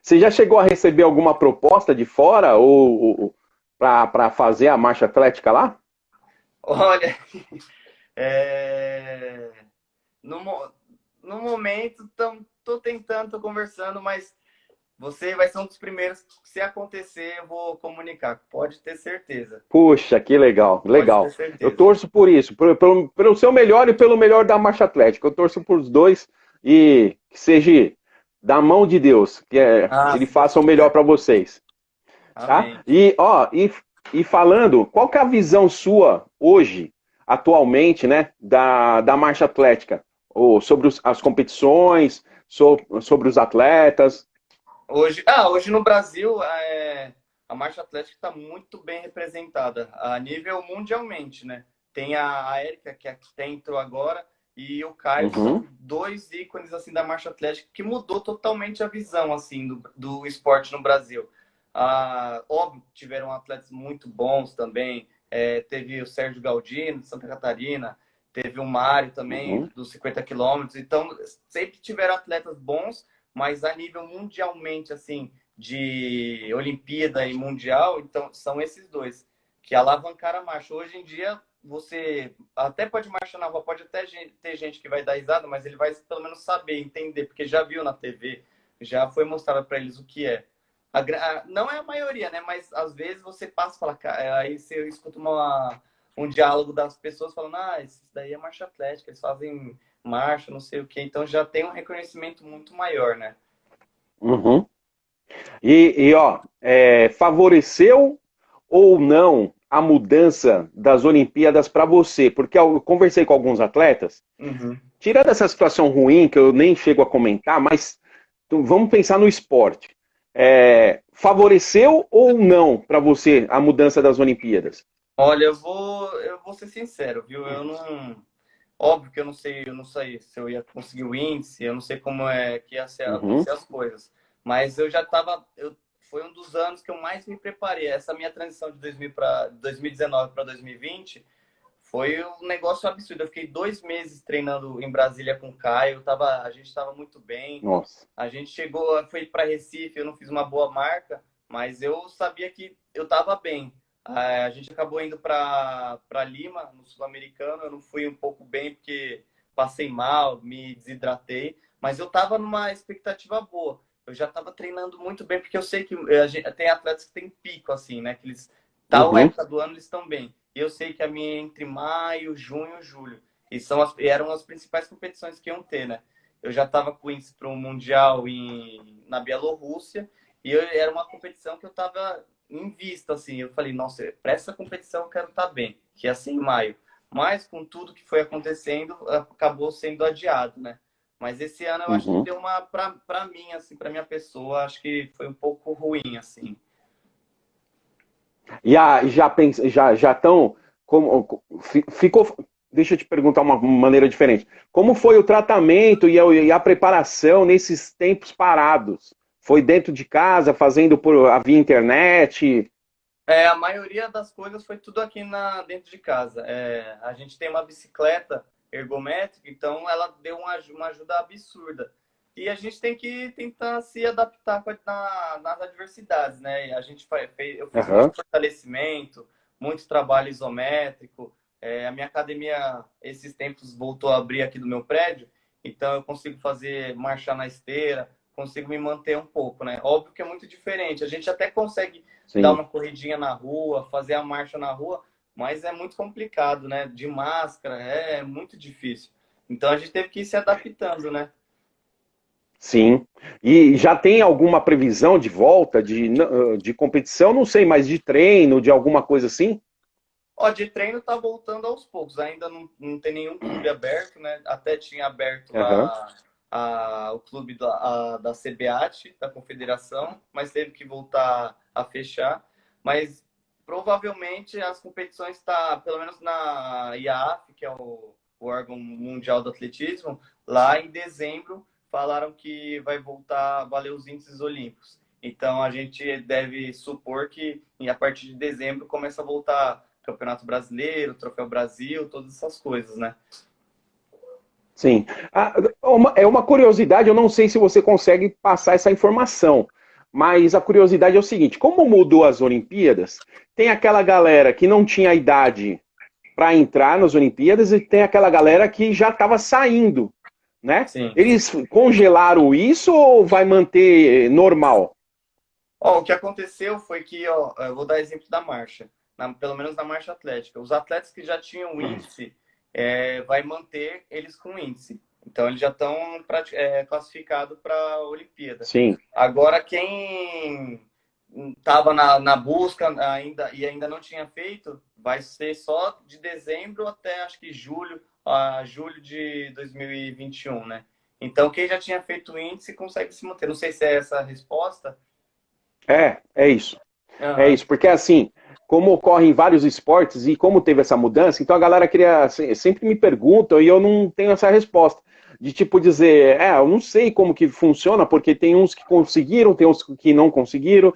Você já chegou a receber alguma proposta de fora ou para fazer a marcha atlética lá? Olha, é... no, mo- no momento, tô tentando, tô conversando, mas você vai ser um dos primeiros. Se acontecer, eu vou comunicar. Pode ter certeza. Puxa, que legal, Pode ter legal. Eu certeza. torço por isso, pelo seu melhor e pelo melhor da marcha atlética. Eu torço por os dois e que seja da mão de Deus, ele Se Deus faça o melhor quiser. para vocês, tá? Amém. E falando, qual que é a visão sua hoje, atualmente, né, da marcha atlética? Ou sobre as competições, sobre os atletas? Hoje no Brasil, a marcha atlética está muito bem representada a nível mundialmente, né? Tem a Érica, que até entrou agora, e o Caio, que são Uhum, dois ícones assim da marcha atlética que mudou totalmente a visão assim do esporte no Brasil. Óbvio, tiveram atletas muito bons também. Teve o Sérgio Galdino, de Santa Catarina, teve o Mário também, uhum, dos 50 quilômetros. Então, sempre tiveram atletas bons, mas a nível mundialmente, assim, de Olimpíada e Mundial, então são esses dois que alavancaram a marcha. Hoje em dia, você até pode marchar na rua, pode até ter gente que vai dar risada, mas ele vai pelo menos saber, entender, porque já viu na TV, já foi mostrado para eles o que é. Não é a maioria, né? Mas às vezes você passa e fala, aí você escuta um diálogo das pessoas falando, isso daí é marcha atlética, eles fazem marcha, não sei o quê. Então já tem um reconhecimento muito maior, né? Uhum. Ó, favoreceu ou não a mudança das Olimpíadas para você? Porque eu conversei com alguns atletas, Uhum. tirando essa situação ruim, que eu nem chego a comentar, mas vamos pensar no esporte. Favoreceu ou não para você a mudança das Olimpíadas? Olha, eu vou ser sincero, viu? Eu não. Óbvio que eu não sei se eu ia conseguir o índice, eu não sei como é que ia Uhum, acontecer as coisas. Mas eu já estava. Foi um dos anos que eu mais me preparei. Essa minha transição de 2019 para 2020 foi um negócio absurdo. Eu fiquei 2 meses treinando em Brasília com o Caio, a gente estava muito bem. nossa. A gente foi para Recife, eu não fiz uma boa marca, mas eu sabia que eu estava bem. A gente acabou indo para Lima, no Sul-Americano. Eu não fui um pouco bem porque passei mal, me desidratei, mas eu estava numa expectativa boa. Eu já estava treinando muito bem, porque eu sei que tem atletas que têm pico, assim, né? Que eles, tal Uhum, época do ano, eles estão bem. E eu sei que a minha é entre maio, junho e julho. Eram as principais competições que iam ter, né? Eu já estava com isso para um mundial na Bielorrússia, e era uma competição que eu estava em vista, assim. Eu falei, nossa, para essa competição eu quero estar bem, que ia ser em maio. Mas com tudo que foi acontecendo, acabou sendo adiado, né? Mas esse ano eu acho que uhum. deu uma, para mim, assim, para minha pessoa, acho que foi um pouco ruim, assim. Já estão como ficou. Deixa eu te perguntar uma maneira diferente. Como foi o tratamento e a preparação nesses tempos parados? Foi dentro de casa, fazendo via internet? A maioria das coisas foi tudo aqui dentro de casa. A gente tem uma bicicleta ergométrica, então ela deu uma ajuda absurda. E a gente tem que tentar se adaptar nas adversidades, né? Eu fiz Aham. muito fortalecimento, muito trabalho isométrico. A minha academia, esses tempos, voltou a abrir aqui do meu prédio, então eu consigo fazer marchar na esteira, consigo me manter um pouco, né? Óbvio que é muito diferente. A gente até consegue dar Sim. uma corridinha na rua, fazer a marcha na rua, mas é muito complicado, né? De máscara, é muito difícil. Então a gente teve que ir se adaptando, né? Sim. E já tem alguma previsão de volta de competição? Não sei, mas de treino, de alguma coisa assim? Ó, de treino tá voltando aos poucos, ainda não tem nenhum clube aberto, né? Até tinha aberto Aham. o clube da CBAT, da Confederação, mas teve que voltar a fechar. Mas provavelmente as competições pelo menos na IAAF, que é o órgão mundial do atletismo, lá em dezembro falaram que vai voltar a valer os índices olímpicos. Então a gente deve supor que a partir de dezembro começa a voltar Campeonato Brasileiro, Troféu Brasil, todas essas coisas, né? Sim. É uma curiosidade, eu não sei se você consegue passar essa informação, mas a curiosidade é o seguinte: como mudou as Olimpíadas, tem aquela galera que não tinha idade para entrar nas Olimpíadas e tem aquela galera que já estava saindo, né? Sim. Eles congelaram isso ou vai manter normal? Ó, o que aconteceu foi que, ó, eu vou dar exemplo da marcha, pelo menos na marcha atlética. Os atletas que já tinham índice, vai manter eles com índice. Então, eles já estão classificados para a Olimpíada. Sim. Agora, quem estava na busca ainda não tinha feito, vai ser só de dezembro até acho que julho de 2021, né? Então, quem já tinha feito o índice consegue se manter. Não sei se é essa a resposta. É isso. É Aham. isso, porque assim, como ocorre em vários esportes e como teve essa mudança, então a galera queria, sempre me pergunta e eu não tenho essa resposta. De tipo dizer, eu não sei como que funciona, porque tem uns que conseguiram, tem uns que não conseguiram,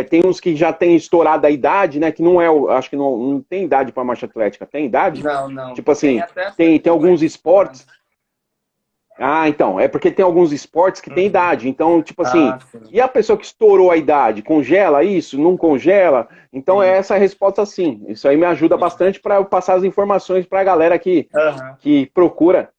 tem uns que já têm estourado a idade, né? Que não é, acho que não tem idade para marcha atlética, tem idade? Não, não. Tipo Tem assim, até tem alguns 45 esportes. anos. Então, é porque tem alguns esportes que tem Uhum. idade. Então, tipo Ah, assim, sim. e a pessoa que estourou a idade, congela isso? Não congela? Então, é Sim, essa a resposta sim. Isso aí me ajuda sim. bastante para eu passar as informações para a galera Aham. que procura.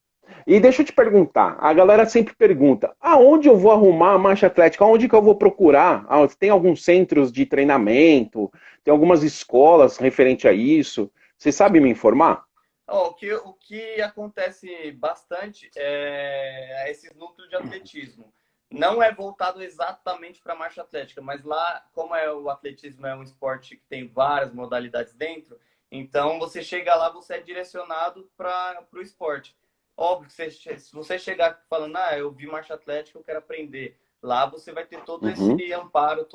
E deixa eu te perguntar, a galera sempre pergunta, aonde eu vou arrumar a marcha atlética? Aonde que eu vou procurar? Tem alguns centros de treinamento? Tem algumas escolas referente a isso? Você sabe me informar? Ó, o que acontece bastante é esses núcleos de atletismo. Não é voltado exatamente para marcha atlética, mas lá, como o atletismo é um esporte que tem várias modalidades dentro, então você chega lá, você é direcionado para o esporte. Óbvio que se você chegar falando, eu vi marcha atlética, eu quero aprender. Lá você vai ter todo esse Uhum, amparo,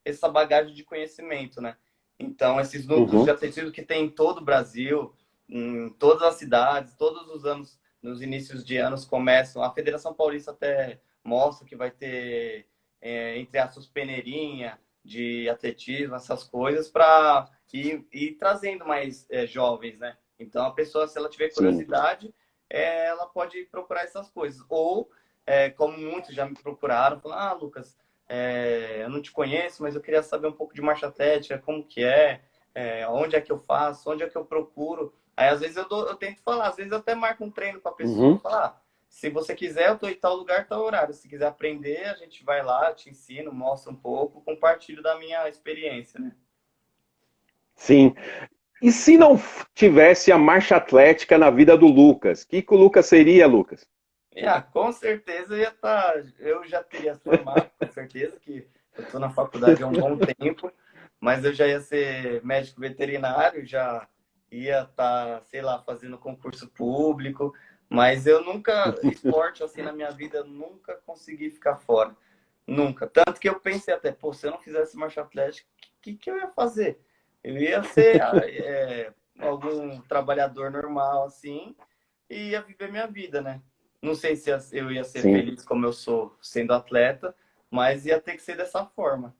essa bagagem de conhecimento, né? Então, esses núcleos de uhum, atletismo que tem em todo o Brasil, em todas as cidades, todos os anos, nos inícios de anos começam. A Federação Paulista até mostra que vai ter, entre aspas, peneirinha de atletismo, essas coisas, para ir trazendo mais jovens, né? Então, a pessoa, se ela tiver sim. curiosidade, ela pode procurar essas coisas. Ou, como muitos já me procuraram, falaram, Lucas, eu não te conheço, mas eu queria saber um pouco de marcha atlética, como que onde é que eu faço, onde é que eu procuro. Aí, às vezes, eu tento falar, às vezes eu até marco um treino com a pessoa, Uhum. falar, se você quiser, eu tô em tal lugar, tal horário. Se quiser aprender, a gente vai lá, te ensino, mostra um pouco, compartilho da minha experiência, né? Sim. E se não tivesse a marcha atlética na vida do Lucas, o que, que o Lucas seria, Lucas? Com certeza eu já teria formado, com certeza que eu estou na faculdade há um bom tempo, mas eu já ia ser médico veterinário, já ia estar, sei lá, fazendo concurso público, mas eu nunca, esporte assim na minha vida, eu nunca consegui ficar fora, nunca. Tanto que eu pensei até, pô, se eu não fizesse marcha atlética, o que eu ia fazer? Eu ia ser algum trabalhador normal assim e ia viver minha vida, né? Não sei se eu ia ser Sim. feliz como eu sou sendo atleta, mas ia ter que ser dessa forma.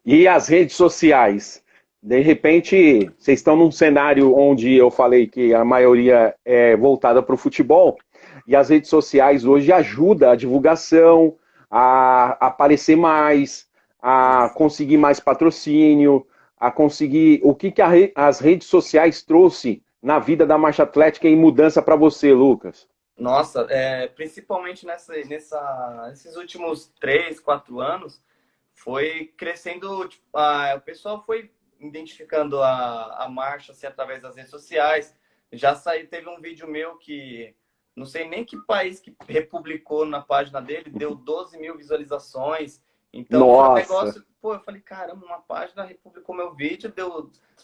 E as redes sociais? De repente, vocês estão num cenário onde eu falei que a maioria é voltada para o futebol, e as redes sociais hoje ajudam a divulgação, a aparecer mais, a conseguir mais patrocínio, a conseguir. O que, que as redes sociais trouxe na vida da marcha atlética em mudança para você, Lucas? Nossa, principalmente nesses últimos 3, 4 anos, foi crescendo, tipo, o pessoal foi identificando a marcha assim, através das redes sociais. Já saiu, teve um vídeo meu que não sei nem que país que republicou na página dele, deu 12 mil visualizações. Então foi um Nossa! negócio, pô, eu falei, caramba, uma página republicou meu vídeo,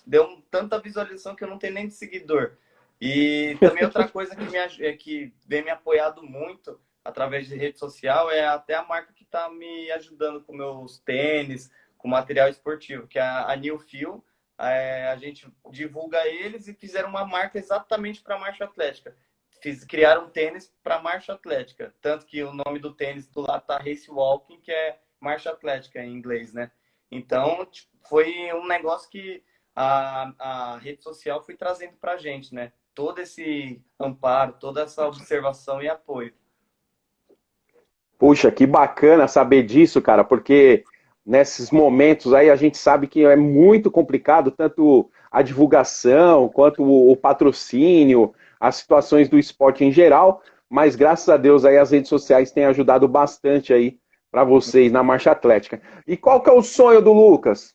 deu tanta visualização que eu não tenho nem de seguidor. E também outra coisa que vem me apoiado muito através de rede social é até a marca que está me ajudando com meus tênis, com material esportivo, que é a New Feel. A gente divulga eles e fizeram uma marca exatamente para marcha atlética. Criaram um tênis para marcha atlética. Tanto que o nome do tênis do lado tá Race Walking, que é marcha atlética em inglês, né? Então, tipo, foi um negócio que a rede social foi trazendo para a gente, né? Todo esse amparo, toda essa observação e apoio. Puxa, que bacana saber disso, cara, porque nesses momentos aí a gente sabe que é muito complicado, tanto a divulgação quanto o patrocínio, as situações do esporte em geral, mas graças a Deus aí as redes sociais têm ajudado bastante aí para vocês na marcha atlética. E qual que é o sonho do Lucas?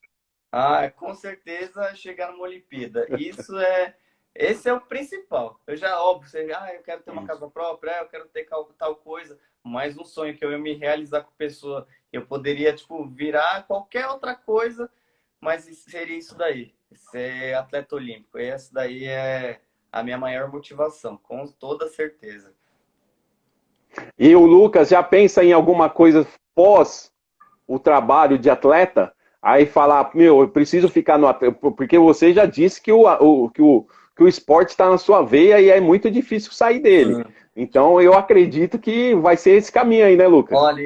Com certeza chegar numa Olimpíada. Esse é o principal. Eu já, óbvio, eu quero ter uma casa própria, eu quero ter tal coisa, mas um sonho que eu ia me realizar com pessoa, eu poderia, tipo, virar qualquer outra coisa, mas seria isso daí, ser atleta olímpico. E essa daí é a minha maior motivação, com toda certeza. E o Lucas já pensa em alguma coisa pós o trabalho de atleta, aí falar, meu, eu preciso ficar no atleta, porque você já disse que o esporte está na sua veia e é muito difícil sair dele. Sim. Então eu acredito que vai ser esse caminho aí, né, Lucas? Olha,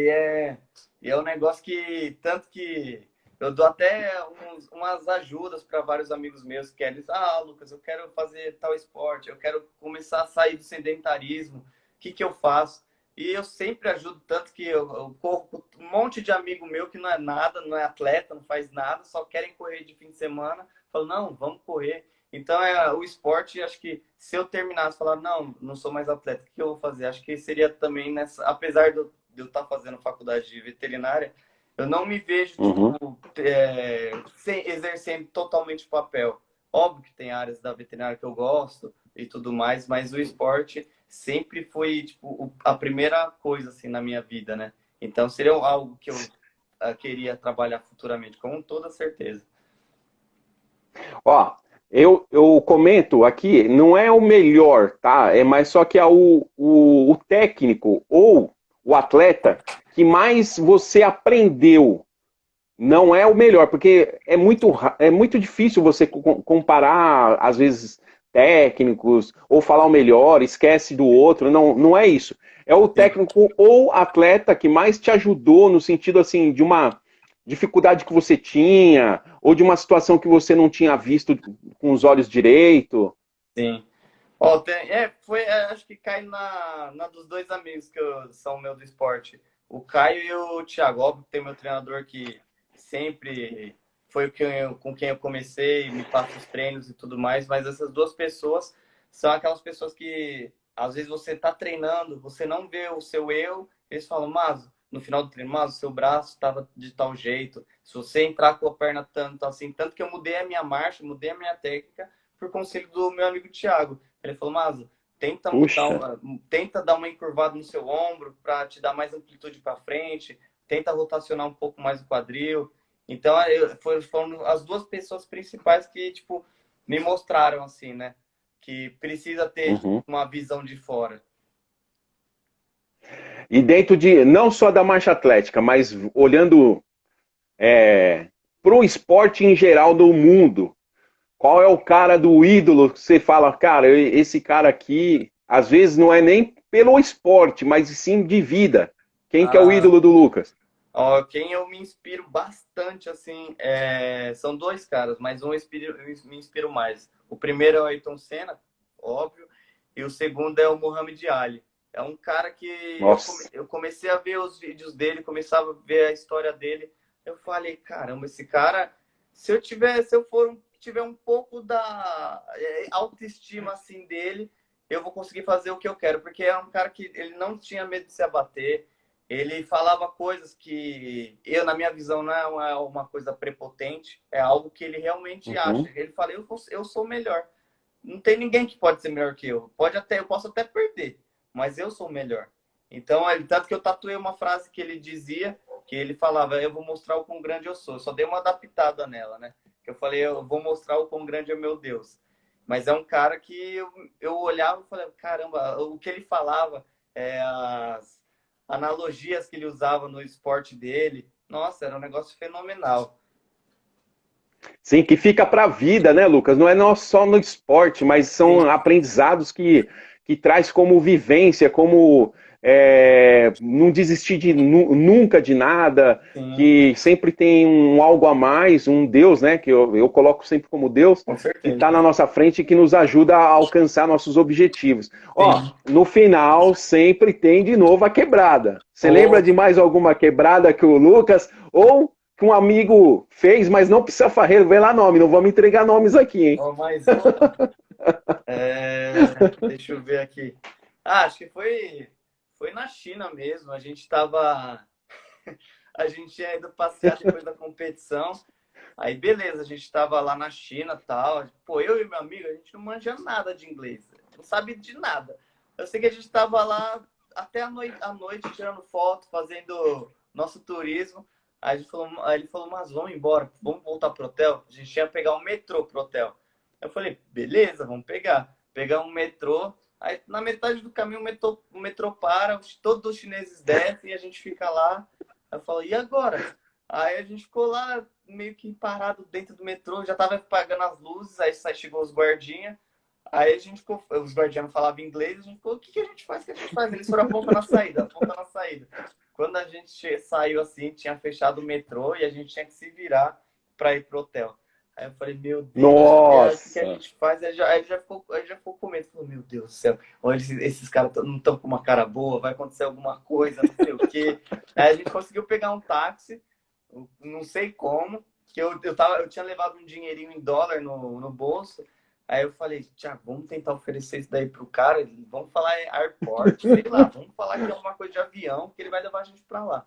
e é um negócio que, tanto que eu dou até umas ajudas para vários amigos meus que querem, Lucas, eu quero fazer tal esporte, eu quero começar a sair do sedentarismo, o que eu faço? E eu sempre ajudo, tanto que eu corro com um monte de amigo meu que não é nada, não é atleta, não faz nada, só querem correr de fim de semana. Falo, não, vamos correr. Então, o esporte, acho que se eu terminasse, falar, não, não sou mais atleta, o que eu vou fazer? Acho que seria também nessa, apesar de eu estar fazendo faculdade de veterinária, eu não me vejo, Uhum. tipo, exercendo totalmente o papel. Óbvio que tem áreas da veterinária que eu gosto e tudo mais, mas o esporte sempre foi, tipo, a primeira coisa, assim, na minha vida, né? Então, seria algo que eu queria trabalhar futuramente, com toda certeza. Ó, eu comento aqui, não é o melhor, tá? É mais só que é o técnico ou o atleta que mais você aprendeu. Não é o melhor, porque é muito difícil você comparar, às vezes, técnicos, ou falar o melhor, esquece do outro. Não, não é isso. É o Sim. técnico ou atleta que mais te ajudou no sentido assim de uma dificuldade que você tinha, ou de uma situação que você não tinha visto com os olhos direito. Sim. Ó, acho que cai na dos dois amigos são meu do esporte. O Caio e o Thiago. Óbvio que tem meu treinador que sempre foi com quem eu comecei, me passa os treinos e tudo mais, mas essas duas pessoas são aquelas pessoas que às vezes você tá treinando, você não vê o seu eu, eles falam, mas no final do treino, mas o seu braço estava de tal jeito, se você entrar com a perna tanto assim, tanto que eu mudei a minha marcha, mudei a minha técnica por conselho do meu amigo Thiago. Ele falou, Mazo, tenta mudar, Puxa. tenta dar uma encurvada no seu ombro para te dar mais amplitude para frente, tenta rotacionar um pouco mais o quadril. Então, foram as duas pessoas principais que, tipo, me mostraram, assim, né? Que precisa ter Uhum. uma visão de fora. E dentro de, não só da marcha atlética, mas olhando para o esporte em geral do mundo, qual é o cara do ídolo que você fala, cara, esse cara aqui, às vezes não é nem pelo esporte, mas sim de vida. Quem que é o Ah, ídolo do Lucas? ó, quem eu me inspiro bastante, assim, são dois caras, mas eu me inspiro mais. O primeiro é o Ayrton Senna, óbvio, e o segundo é o Muhammad Ali. É um cara que Nossa. eu comecei a ver os vídeos dele, começava a ver a história dele. Eu falei, caramba, esse cara, se eu tiver um pouco da autoestima assim dele, eu vou conseguir fazer o que eu quero, porque é um cara que ele não tinha medo de se abater. Ele falava coisas que eu, na minha visão, não é uma coisa prepotente, é algo que ele realmente acha. Uhum. Ele fala, eu sou melhor. Não tem ninguém que pode ser melhor que eu. Eu posso até perder, mas eu sou melhor. Então, tanto que eu tatuei uma frase que ele dizia, que ele falava, eu vou mostrar o quão grande eu sou. Eu só dei uma adaptada nela, né? Que eu falei, eu vou mostrar o quão grande é meu Deus. Mas é um cara que eu olhava e falei, caramba, o que ele falava, as analogias que ele usava no esporte dele, nossa, era um negócio fenomenal. Sim, que fica para a vida, né, Lucas? Não é só no esporte, mas Sim, são aprendizados que traz como vivência, como não desistir nunca de nada, sim, que sempre tem um algo a mais, um Deus, né? Que eu coloco sempre como Deus, com que certeza. está na nossa frente e que nos ajuda a alcançar nossos objetivos. Ó, Sim. no final sempre tem de novo a quebrada. Você lembra Oh, de mais alguma quebrada que o Lucas ou que um amigo fez, mas não precisa revelar nome, não vamos entregar nomes aqui, hein? oh, mais uma. Deixa eu ver aqui. Ah, acho que foi na China mesmo. A gente tinha ido passear depois da competição. Aí, beleza, a gente estava lá na China e tal. Pô, eu e meu amigo, a gente não manja nada de inglês. Não sabe de nada. Eu sei que a gente estava lá até à noite tirando foto, fazendo nosso turismo. Aí ele falou, mas vamos embora, vamos voltar pro hotel. A gente ia pegar um metrô pro hotel. Eu falei, beleza, vamos pegar. Pegar um metrô. Aí na metade do caminho o metrô para, todos os chineses descem e a gente fica lá. Eu falo, e agora? Aí a gente ficou lá meio que parado dentro do metrô, já tava apagando as luzes, aí chegou os guardinhas. Aí a gente ficou, os guardiões não falavam inglês, a gente ficou, o que que a gente faz? O que a gente faz? Eles foram apontando na saída, apontando na saída. Quando a gente saiu assim, tinha fechado o metrô e a gente tinha que se virar para ir pro hotel. Aí eu falei, meu Deus, e aí, o que que a Nossa! gente faz? Aí ele já ficou com medo. Falou, meu Deus do céu, olha, esses caras não estão com uma cara boa, vai acontecer alguma coisa, não sei o quê. Aí a gente conseguiu pegar um táxi, não sei como, que eu tinha levado um dinheirinho em dólar no bolso. Aí eu falei, Thiago, vamos tentar oferecer isso daí pro cara, vamos falar airport, sei lá, vamos falar que é alguma coisa de avião, que ele vai levar a gente pra lá.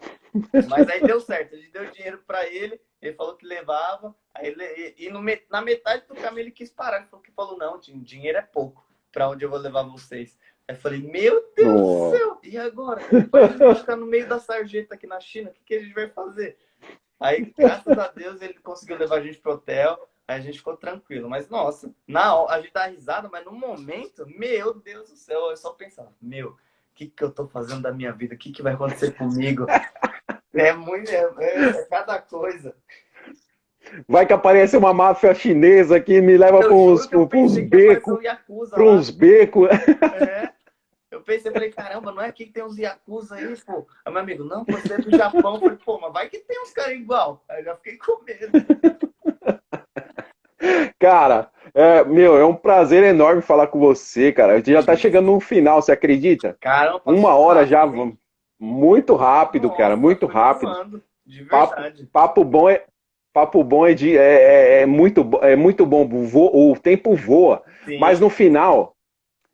Mas aí deu certo, a gente deu dinheiro pra ele falou que levava, aí na metade do caminho ele quis parar, ele falou, não, dinheiro é pouco, pra onde eu vou levar vocês. Aí eu falei, meu Deus do céu, e agora? A gente vai ficar no meio da sarjeta aqui na China, o que a gente vai fazer? Aí, graças a Deus, ele conseguiu levar a gente pro hotel, aí a gente ficou tranquilo. Mas, nossa, na hora, a gente dá risada, mas no momento, meu Deus do céu, eu só pensava, o que eu tô fazendo da minha vida? O que vai acontecer comigo? É cada coisa. Vai que aparece uma máfia chinesa que me leva para uns becos. Para uns becos. É. Eu pensei, falei, caramba, não é aqui que tem uns Yakuza aí, pô? Aí meu amigo, não, você é do Japão. Eu falei, pô, mas vai que tem uns caras igual. Aí eu já fiquei com medo. Cara, é um prazer enorme falar com você, cara. A gente já tá chegando no final, você acredita? Caramba, 1 hora já, muito rápido, nossa, cara, muito rápido. Voando, de verdade. Papo bom é muito bom. O tempo voa. Sim. Mas no final,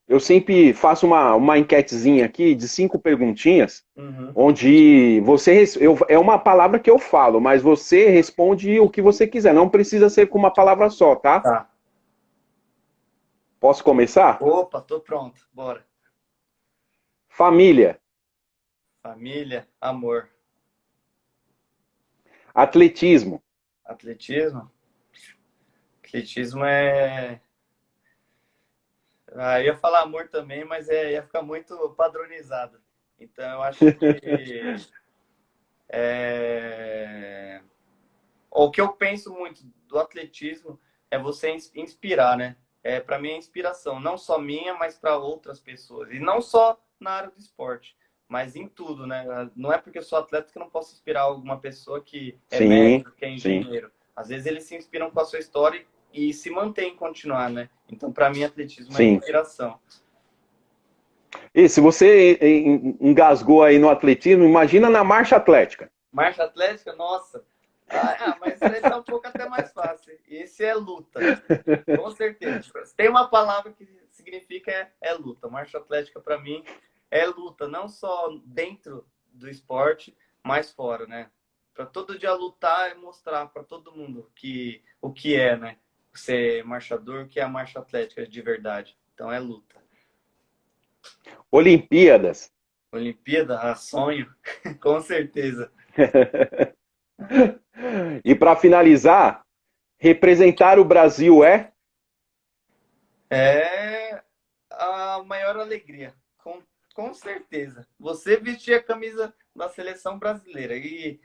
eu sempre faço uma enquetezinha aqui de 5 perguntinhas, onde é uma palavra que eu falo, mas você responde o que você quiser. Não precisa ser com uma palavra só, tá? Tá. Posso começar? Opa, tô pronto. Bora. Família. Família, amor. Atletismo. Atletismo? Atletismo é... eu ia falar amor também, mas ia ficar muito padronizado. Então, eu acho que... O que eu penso muito do atletismo é você inspirar, né? Para mim é inspiração, não só minha, mas para outras pessoas. E não só na área do esporte, mas em tudo, né? Não é porque eu sou atleta que eu não posso inspirar alguma pessoa que é médico, que é engenheiro. Sim. Às vezes eles se inspiram com a sua história e se mantêm em continuar, né? Então, para mim, atletismo é inspiração. E se você engasgou aí no atletismo, imagina na marcha atlética. Marcha atlética? Nossa! Mas esse é um pouco até mais fácil. Esse é luta. Com certeza. Tem uma palavra que significa luta. Marcha atlética, para mim, é luta. Não só dentro do esporte, mas fora, né? Para todo dia lutar e mostrar para todo mundo o que é, né? Ser marchador, o que é a marcha atlética de verdade. Então, é luta. Olimpíadas. Olimpíada? Sonho. Com certeza. E para finalizar, representar o Brasil é a maior alegria, com certeza. Você vestir a camisa da seleção brasileira e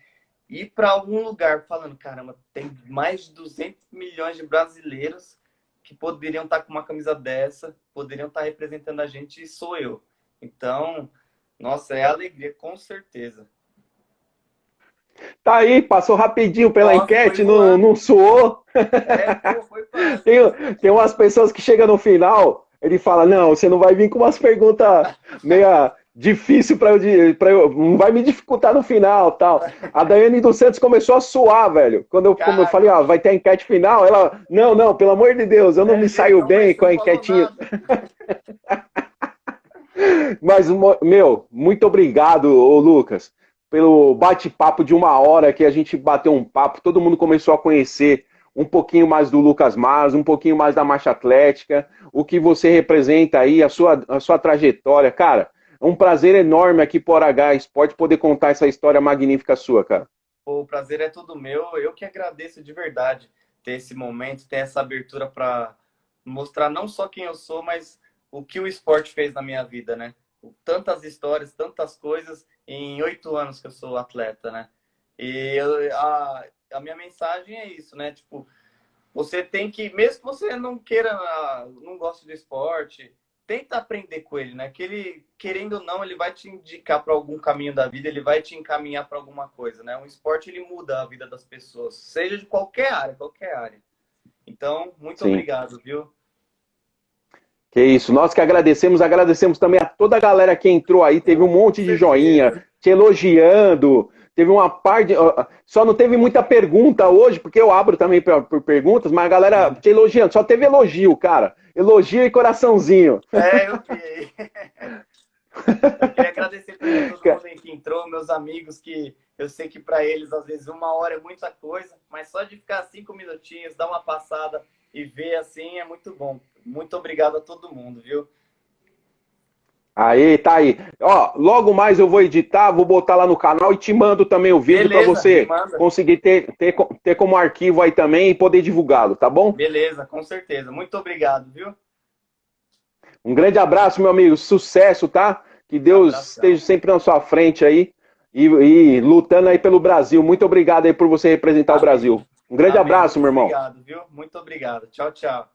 ir para algum lugar falando, caramba, tem mais de 200 milhões de brasileiros que poderiam estar com uma camisa dessa, poderiam estar representando a gente, e sou eu. Então, nossa, é alegria, com certeza. Tá aí, passou rapidinho pela enquete, não suou. Foi quase. Tem umas pessoas que chegam no final, ele fala, não, você não vai vir com umas perguntas meio difícil para eu, não vai me dificultar no final, tal. A Daiane dos Santos começou a suar, velho. Quando eu falei, vai ter a enquete final, ela, não, pelo amor de Deus, eu não me saio bem com a enquetinha. Mas, muito obrigado, Lucas, pelo bate-papo de 1 hora que a gente bateu um papo, todo mundo começou a conhecer um pouquinho mais do Lucas Mas, um pouquinho mais da marcha atlética, o que você representa aí, a sua trajetória. Cara, é um prazer enorme aqui por H Esporte poder contar essa história magnífica sua, cara. O prazer é todo meu, eu que agradeço de verdade ter esse momento, ter essa abertura para mostrar não só quem eu sou, mas o que o esporte fez na minha vida, né? Tantas histórias, tantas coisas em 8 anos que eu sou atleta, né? E a minha mensagem é isso, né? Tipo, você tem que, mesmo que você não queira, não goste do esporte, tenta aprender com ele, né? Que ele, querendo ou não, ele vai te indicar para algum caminho da vida, ele vai te encaminhar para alguma coisa, né? Um esporte, ele muda a vida das pessoas, seja de qualquer área. Então, muito obrigado, viu? Que isso, nós que agradecemos também a toda a galera que entrou aí, teve um monte de joinha, te elogiando, Teve uma parte. Só não teve muita pergunta hoje, porque eu abro também por perguntas, mas a galera te elogiando. Só teve elogio, cara. Elogio e coraçãozinho. Eu vi. Eu queria agradecer também a todo mundo aí que entrou, meus amigos, que eu sei que para eles, às vezes, 1 hora é muita coisa, mas só de ficar 5 minutinhos, dar uma passada e ver assim é muito bom. Muito obrigado a todo mundo, viu? Aí, tá aí. Ó, logo mais eu vou editar, vou botar lá no canal e te mando também o vídeo para Beleza, me você manda. conseguir ter como arquivo aí também e poder divulgá-lo, tá bom? Beleza, com certeza. Muito obrigado, viu? Um grande abraço, meu amigo. Sucesso, tá? Que Deus Abração. esteja sempre na sua frente aí e lutando aí pelo Brasil. Muito obrigado aí por você representar o Amém. Brasil. Um grande Amém. abraço, meu irmão. Obrigado, viu? Muito obrigado. Tchau, tchau.